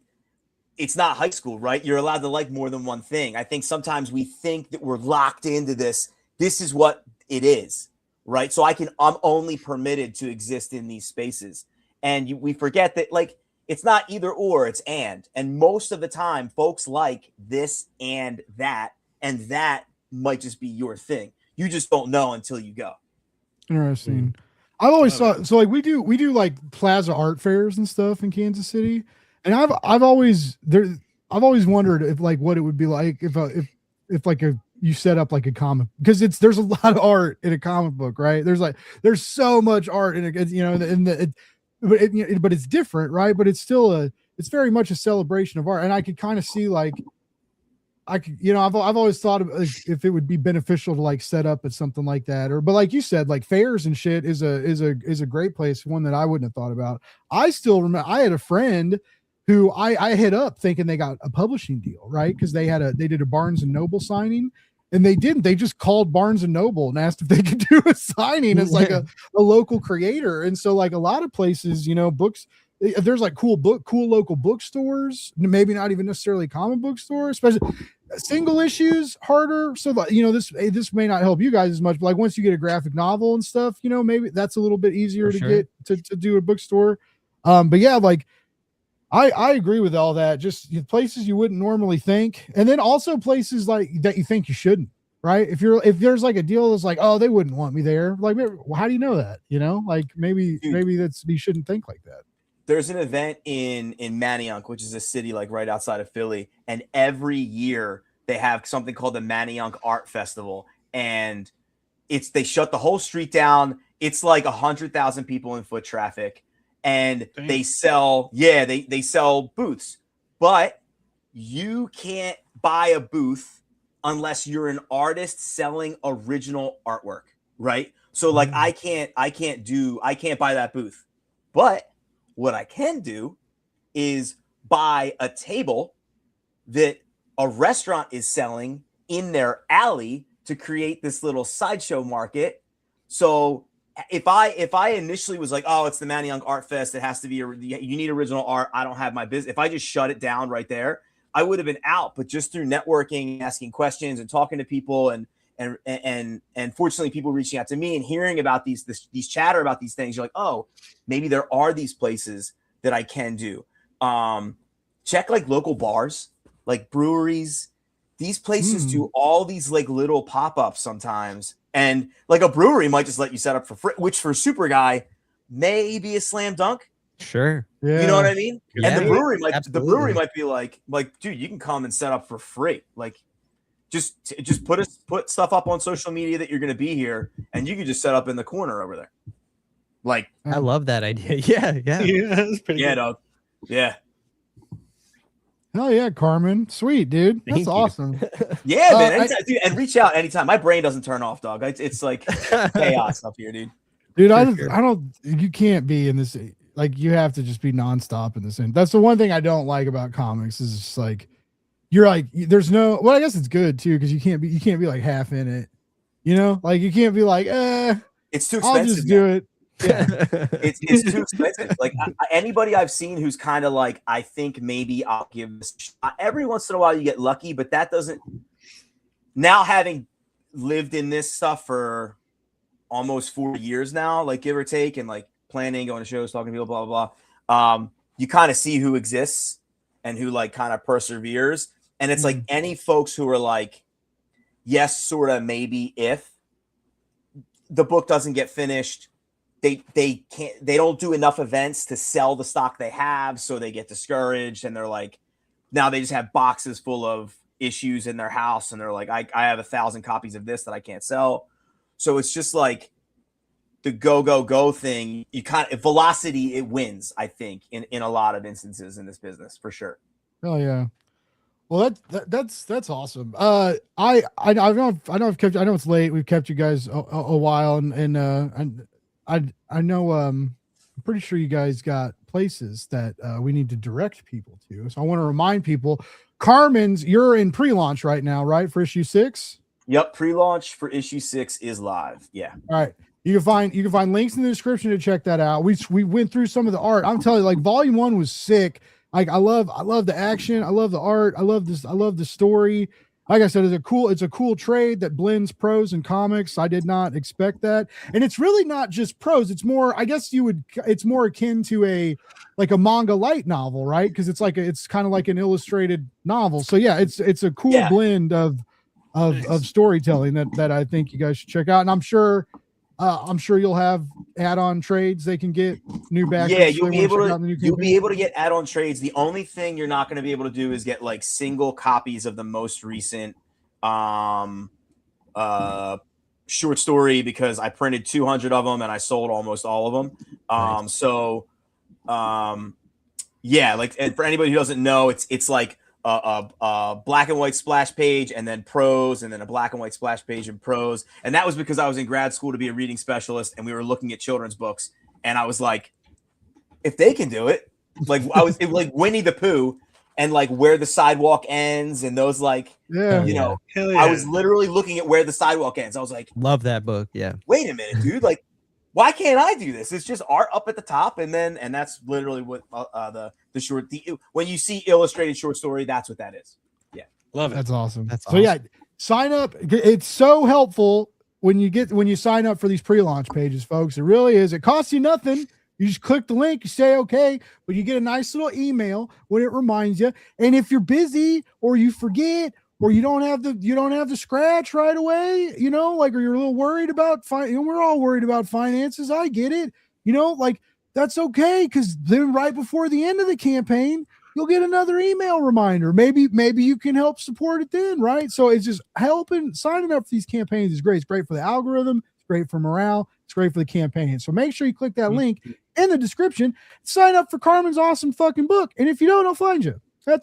Speaker 3: it's not high school, right? You're allowed to like more than one thing. I think sometimes we think that we're locked into this. This is what it is, right? So I'm only permitted to exist in these spaces. And we forget that like, it's not either or, it's and. And most of the time, folks like this and that might just be your thing. You just don't know until you go.
Speaker 2: Interesting. I've always thought, so like we do like plaza art fairs and stuff in Kansas City. And I've always wondered if like what it would be like if like you set up like a comic, because there's a lot of art in a comic book, right? There's so much art in it, you know, but it's different, right? But it's still it's very much a celebration of art. And I could kind of see like, you know, I've always thought of if it would be beneficial to like set up at something like that, but like you said, like fairs and shit is a great place. One that I wouldn't have thought about. I still remember I had a friend who I hit up thinking they got a publishing deal, right? Because they did a Barnes and Noble signing, and they didn't. They just called Barnes and Noble and asked if they could do a signing as like a local creator. And so like a lot of places, you know, books, there's like cool local bookstores, maybe not even necessarily comic book stores, especially single issues harder. So that, you know, this may not help you guys as much, but like once you get a graphic novel and stuff, you know, maybe that's a little bit easier to get to do a bookstore. But yeah, like I agree with all that. Just places you wouldn't normally think, and then also places like that you think you shouldn't. Right? If there's like a deal that's like, oh, they wouldn't want me there. Like, how do you know that? You know, like maybe you shouldn't think like that.
Speaker 3: There's an event in Manayunk, which is a city like right outside of Philly, and every year they have something called the Manayunk Art Festival, and they shut the whole street down. It's like 100,000 people in foot traffic. And they sell, they sell booths, but you can't buy a booth unless you're an artist selling original artwork, right? So like I can't buy that booth, but what I can do is buy a table that a restaurant is selling in their alley to create this little sideshow market. So if I initially was like, oh, it's the Manayunk Art Fest, it has to be you need original art, I don't have my business. If I just shut it down right there, I would have been out. But just through networking, asking questions, and talking to people, and fortunately, people reaching out to me and hearing about these chatter about these things, you're like, oh, maybe there are these places that I can do. Check like local bars, like breweries. These places do all these like little pop-ups sometimes. And like a brewery might just let you set up for free, which for Super Guy may be a slam dunk.
Speaker 4: Sure.
Speaker 2: Yeah.
Speaker 3: You know what I mean?
Speaker 4: Yeah,
Speaker 3: And the brewery
Speaker 4: absolutely.
Speaker 3: might be like, dude, you can come and set up for free. Like, just put stuff up on social media that you're going to be here, and you can just set up in the corner over there. Like,
Speaker 4: I love that idea. Yeah, yeah.
Speaker 1: Yeah, that's pretty good.
Speaker 3: dog. Yeah.
Speaker 2: Hell yeah, Carmen. Sweet, dude. That's
Speaker 4: Thank you.
Speaker 2: awesome.
Speaker 3: Yeah, man. Anytime, dude, and reach out anytime. My brain doesn't turn off, dog. It's like chaos up here, dude.
Speaker 2: Dude,
Speaker 4: Sure.
Speaker 2: I don't, you can't be in this, like, you have to just be nonstop in the same. That's the one thing I don't like about comics is just like, you're like, there's no, well, I guess it's good too, because you can't be like half in it, you know, like you can't be like,
Speaker 3: It's too expensive.
Speaker 2: I'll just do it. Yeah.
Speaker 3: It's too expensive. Like anybody I've seen who's kind of like, I think maybe I'll give this a shot. Every once in a while you get lucky, but that doesn't. Now having lived in this stuff for almost 4 years now, like give or take, and like planning, going to shows, talking to people, blah blah blah. You kind of see who exists and who like kind of perseveres, and it's like any folks who are like, yes, sort of, maybe if the book doesn't get finished. They don't do enough events to sell the stock they have, so they get discouraged, and they're like, now they just have boxes full of issues in their house, and they're like, I have 1,000 copies of this that I can't sell. So it's just like the go thing. You kind of velocity, it wins, I think, in a lot of instances in this business, for sure.
Speaker 2: Oh yeah. Well, that's awesome. I know I've kept, I know it's late. We've kept you guys a while, and I know I'm pretty sure you guys got places that we need to direct people to. So I want to remind people, Carmen's, you're in pre-launch right now, right? For issue 6?
Speaker 3: Yep, pre-launch for issue 6 is live. Yeah.
Speaker 2: All right. You can find links in the description to check that out. We went through some of the art. I'm telling you, like volume 1 was sick. Like I love the action, I love the art, I love the story. Like I said, it's a cool trade that blends prose and comics. I did not expect that. And it's really not just prose. It's more, I guess it's more akin to a manga light novel, right? Because it's kind of like an illustrated novel. So yeah, it's a cool blend of storytelling that I think you guys should check out. And I'm sure you'll have add-on trades they can get, new backers.
Speaker 3: Yeah, you'll be able to get add-on trades. The only thing you're not going to be able to do is get like single copies of the most recent short story, because I printed 200 of them and I sold almost all of them.
Speaker 4: Nice.
Speaker 3: Yeah, like, and for anybody who doesn't know, it's like a black and white splash page and then prose, and then a black and white splash page and prose. And that was because I was in grad school to be a reading specialist, and we were looking at children's books, and I was like, if they can do it, like it was like Winnie the Pooh and like Where the Sidewalk Ends, and those, like, you know, I was literally looking at Where the Sidewalk Ends. I was like,
Speaker 4: love that book. Yeah.
Speaker 3: Wait a minute, dude. Like, why can't I do this? It's just art up at the top, and that's literally what when you see illustrated short story, that's what that is. Yeah,
Speaker 1: love it.
Speaker 2: That's awesome.
Speaker 4: That's
Speaker 2: so awesome. Yeah, sign up. It's so helpful when you sign up for these pre-launch pages, folks. It really is. It costs you nothing. You just click the link, you say okay, but you get a nice little email when it reminds you. And if you're busy or you forget, or you don't have the scratch right away, you know, like, or you're a little worried about we're all worried about finances. I get it, you know, like, that's okay, because then right before the end of the campaign, you'll get another email reminder. Maybe you can help support it then, right? So it's just signing up for these campaigns is great. It's great for the algorithm, it's great for morale, it's great for the campaign. So make sure you click that link in the description, sign up for Carmen's awesome fucking book. And if you don't, I'll find you. I'm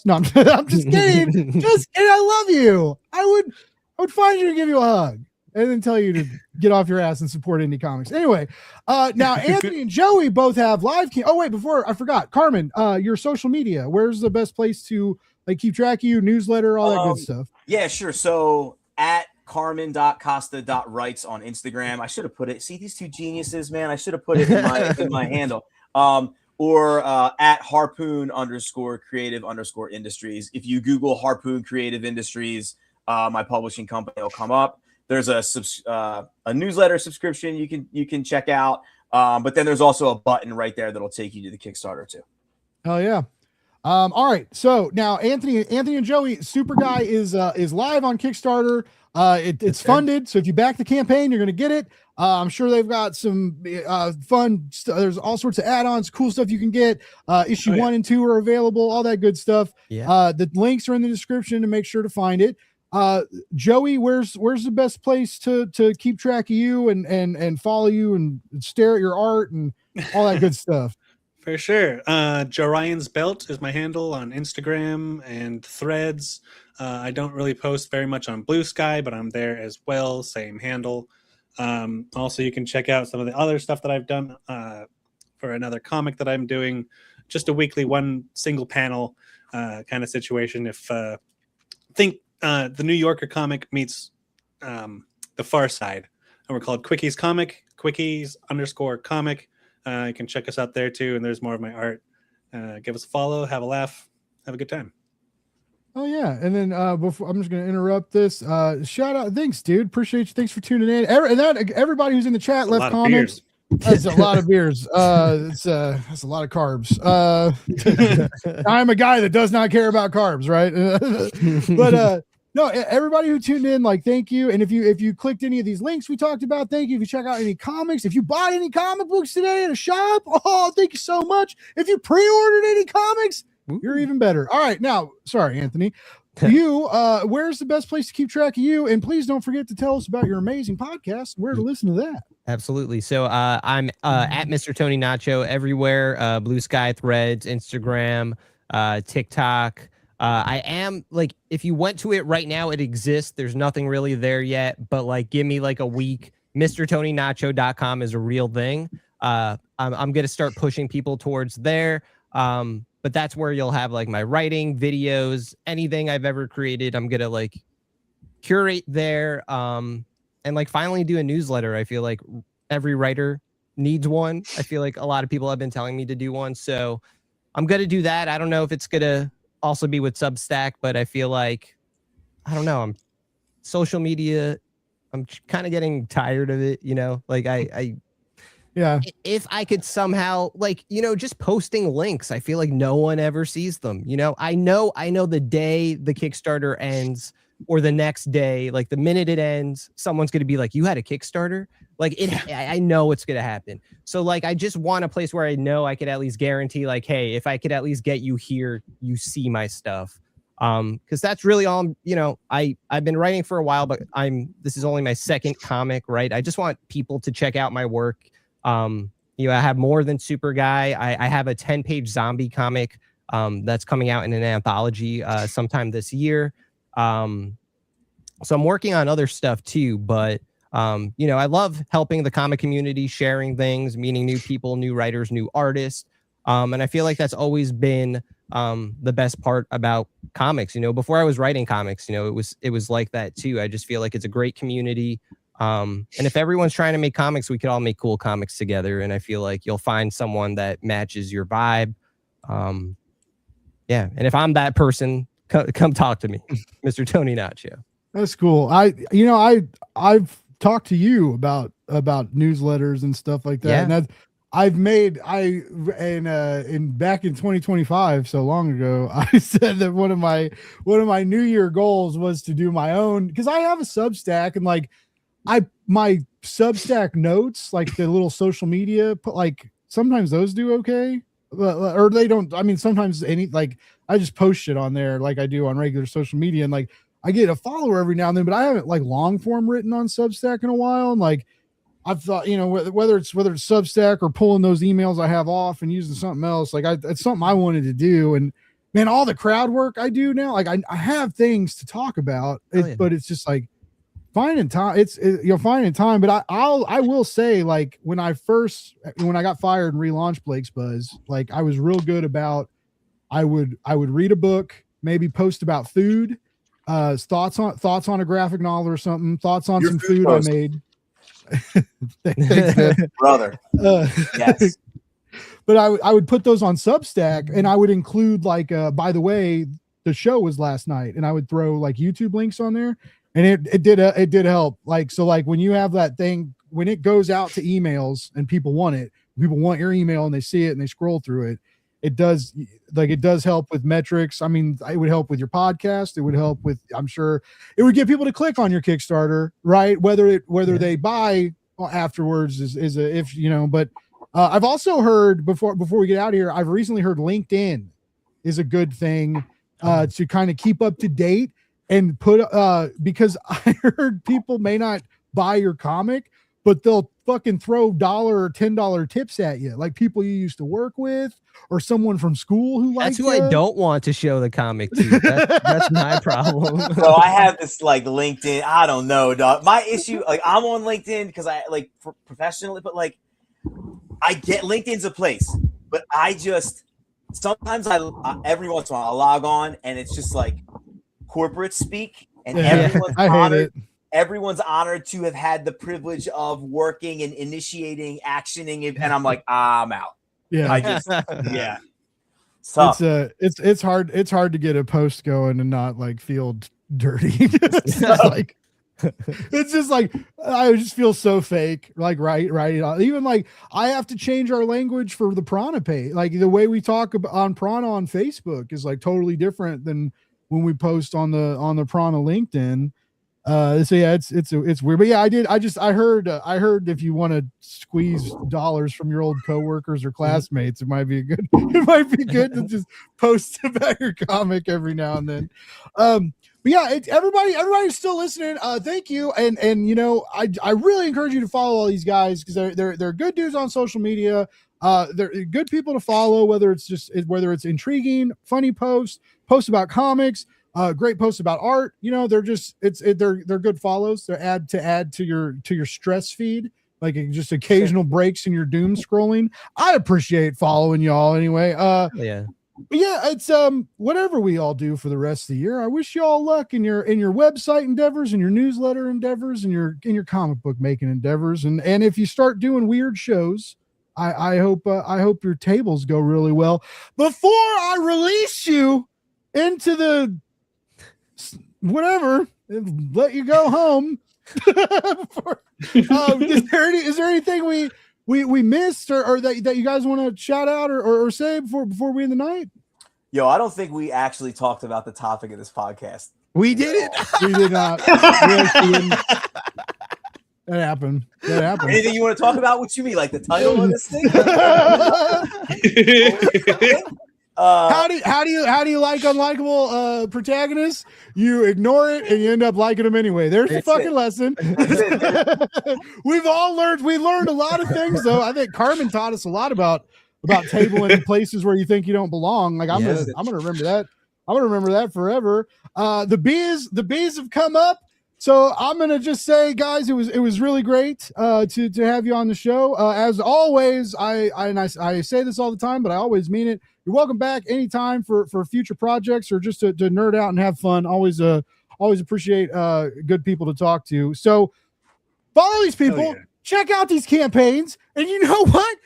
Speaker 2: just kidding. Just kidding. I love you. I would find you and give you a hug, and then tell you to get off your ass and support indie comics. Anyway, now Anthony and Joey both have live. Oh wait, before I forgot, Carmen, your social media. Where's the best place to like keep track of you? Newsletter, all that good stuff.
Speaker 3: Yeah, sure. So at carmen.costa.writes on Instagram. I should have put it. See these two geniuses, man. I should have put it in my handle. Or at harpoon_creative_industries. If you Google Harpoon Creative Industries, my publishing company will come up. There's a newsletter subscription you can check out. But then there's also a button right there that'll take you to the Kickstarter too.
Speaker 2: Oh yeah. All right. So now Anthony and Joey, Super Guy is live on Kickstarter. It's funded. So if you back the campaign, you're going to get it. I'm sure they've got some fun. There's all sorts of add-ons, cool stuff you can get. Issue 1 and 2 are available. All that good stuff.
Speaker 4: Yeah.
Speaker 2: The links are in the description to make sure to find it. Joey, where's the best place to keep track of you and follow you and stare at your art and all that good stuff?
Speaker 1: For sure. Jorion's Belt is my handle on Instagram and Threads. I don't really post very much on Blue Sky, but I'm there as well. Same handle. Also, you can check out some of the other stuff that I've done for another comic that I'm doing. Just a weekly, one single panel kind of situation. If think the New Yorker comic meets the Far Side, and we're called Quickies Comic, Quickies_comic. You can check us out there too, and there's more of my art. Give us a follow, have a laugh, have a good time.
Speaker 2: Oh yeah, and then before I'm just gonna interrupt this. Shout out, thanks, dude. Appreciate you. Thanks for tuning in. Everybody who's in the chat left comments. That's a lot of beers. That's a lot of carbs. I'm a guy that does not care about carbs, right? But no, everybody who tuned in, like, thank you. And if you clicked any of these links we talked about, thank you. If you check out any comics, if you bought any comic books today at a shop, oh, thank you so much. If you pre-ordered any comics, you're even better. All right, now, sorry, Anthony. Where's the best place to keep track of you? And please don't forget to tell us about your amazing podcast, where to listen to that.
Speaker 4: Absolutely. So I'm at Mr. Tony Nacho everywhere. Blue Sky, Threads, Instagram, TikTok. I am, like, if you went to it right now, it exists. There's nothing really there yet, but like, give me like a week. MrTonyNacho.com is a real thing. I'm going to start pushing people towards there. But that's where you'll have like my writing, videos, anything I've ever created. I'm going to like curate there. And like finally do a newsletter. I feel like every writer needs one. I feel like a lot of people have been telling me to do one. So I'm going to do that. I don't know if it's going to also be with Substack, but I feel like, I don't know, social media, I'm kind of getting tired of it, you know, like
Speaker 2: yeah,
Speaker 4: if I could somehow, like, you know, just posting links, I feel like no one ever sees them. You know I know the day the Kickstarter ends or the next day, like the minute it ends, someone's going to be like, you had a Kickstarter? Like I know it's going to happen. So like, I just want a place where I know I could at least guarantee like, hey, if I could at least get you here, you see my stuff. Because that's really all, you know, I've been writing for a while, but this is only my second comic, right? I just want people to check out my work. You know, I have more than Super Guy. I have a 10-page zombie comic that's coming out in an anthology sometime this year. So I'm working on other stuff too, but you know, I love helping the comic community, sharing things, meeting new people, new writers, new artists. And I feel like that's always been the best part about comics. You know, before I was writing comics, you know, it was like that too. I just feel like it's a great community. And if everyone's trying to make comics, we could all make cool comics together. And I feel like you'll find someone that matches your vibe. Yeah. And if I'm that person, come talk to me, Mr. Tony Nacho. That's
Speaker 2: cool. I've talked to you about newsletters and stuff like that.
Speaker 4: Yeah.
Speaker 2: And back in 2025, so long ago, I said that one of my New Year goals was to do my own, because I have a Substack, and like my Substack notes, like the little social media, like sometimes those do okay, or they don't. I mean, sometimes I just post shit on there like I do on regular social media, and like I get a follower every now and then, but I haven't like long form written on Substack in a while. And like, I've thought, you know, whether it's Substack or pulling those emails I have off and using something else, like it's something I wanted to do. And man, all the crowd work I do now, like I have things to talk about, but it's just like finding time. Finding time. But I will say, like when I got fired and relaunched Blake's Buzz, like I was real good about, I would read a book, maybe post about food, thoughts on a graphic novel or something, thoughts on some food I made.
Speaker 3: Thanks, brother. Yes.
Speaker 2: But I would put those on Substack, and I would include like, by the way, the show was last night, and I would throw like YouTube links on there, and it did help. Like, so like when you have that thing, when it goes out to emails and people want your email and they see it and they scroll through it, it does help with metrics. I mean, it would help with your podcast. It would help with, I'm sure it would get people to click on your Kickstarter, right? Whether they buy afterwards is a, if, you know, but I've also heard before we get out of here, I've recently heard LinkedIn is a good thing to kind of keep up to date and put, because I heard people may not buy your comic, but they'll fucking throw $1 or $10 tips at you, like people you used to work with or someone from school who likes.
Speaker 4: That's who I don't want to show the comic to. That's my problem.
Speaker 3: So I have this like LinkedIn. I don't know, dog. My issue, like I'm on LinkedIn because I like professionally, but like I get LinkedIn's a place, but I just sometimes I every once in a while I log on and it's just like corporate speak and everyone's honored. Everyone's honored to have had the privilege of working and initiating, actioning, and I'm like, I'm out.
Speaker 2: Yeah,
Speaker 3: I just
Speaker 2: it's hard. It's hard to get a post going and not like feel dirty. It's just like I just feel so fake. Like right. Even like I have to change our language for the Prana page. Like the way we talk on Prana on Facebook is like totally different than when we post on the Prana LinkedIn. So yeah, it's weird, but yeah, I heard if you want to squeeze dollars from your old coworkers or classmates, it might be good to just post about your comic every now and then. But yeah, everybody's still listening. Thank you, and you know, I really encourage you to follow all these guys because they're good dudes on social media. They're good people to follow, whether it's intriguing, funny posts about comics. Great posts about art. You know, they're good follows to add to your stress feed, like just occasional breaks in your doom scrolling. I appreciate following y'all anyway. Yeah, it's whatever we all do for the rest of the year. I wish you all luck in your website endeavors and your newsletter endeavors and your comic book making endeavors. And if you start doing weird shows, I hope your tables go really well. Before I release you into the whatever, let you go home. Is there anything we missed or that you guys want to shout out or say before we end the night?
Speaker 3: Yo, I don't think we actually talked about the topic of this podcast.
Speaker 2: We did it. We did not. That happened.
Speaker 3: Anything you want to talk about? What you mean, like the title of this thing?
Speaker 2: How do you like unlikable protagonists? You ignore it and you end up liking them anyway. There's the fucking lesson. We learned a lot of things though. I think Carmen taught us a lot about tabling in places where you think you don't belong. Like I'm gonna remember that. I'm gonna remember that forever. The bees have come up. So I'm gonna just say, guys, it was really great to have you on the show. As always, I say this all the time, but I always mean it. You're welcome back anytime for future projects or just to nerd out and have fun. Always appreciate good people to talk to. So follow these people, check out these campaigns, and you know what?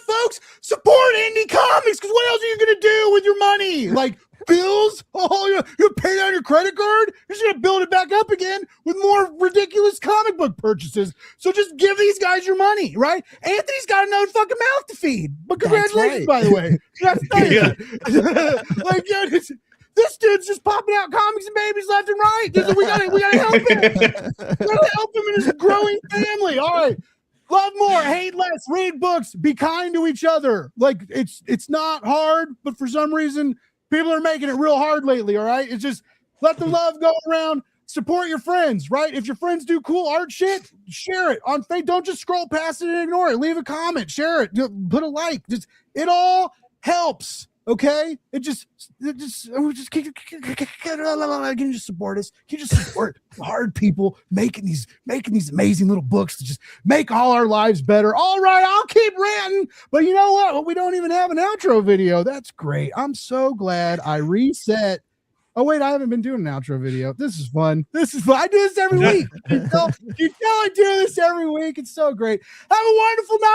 Speaker 2: Folks? Support indie comics, because what else are you gonna do with your money? Like bills? Oh, you pay down your credit card? You're just gonna build it back up again with more ridiculous comic book purchases. So just give these guys your money, right? Anthony's got another fucking mouth to feed. But congratulations, by the way. This dude's just popping out comics and babies left and right. We gotta help him. We gotta help him in his growing family. All right. Love more, hate less, read books, be kind to each other. Like it's not hard, but for some reason people are making it real hard lately. All right. It's just let the love go around, support your friends, right? If your friends do cool art shit, share it on Facebook. Don't just scroll past it and ignore it. Leave a comment, share it, put a like. It all helps. Okay, can you just support us? Can you just support hard people making these amazing little books to just make all our lives better? All right, I'll keep ranting, but you know what? We don't even have an outro video. That's great. I'm so glad I reset. Oh wait, I haven't been doing an outro video. This is fun. I do this every week. You tell I do this every week. It's so great. Have a wonderful night.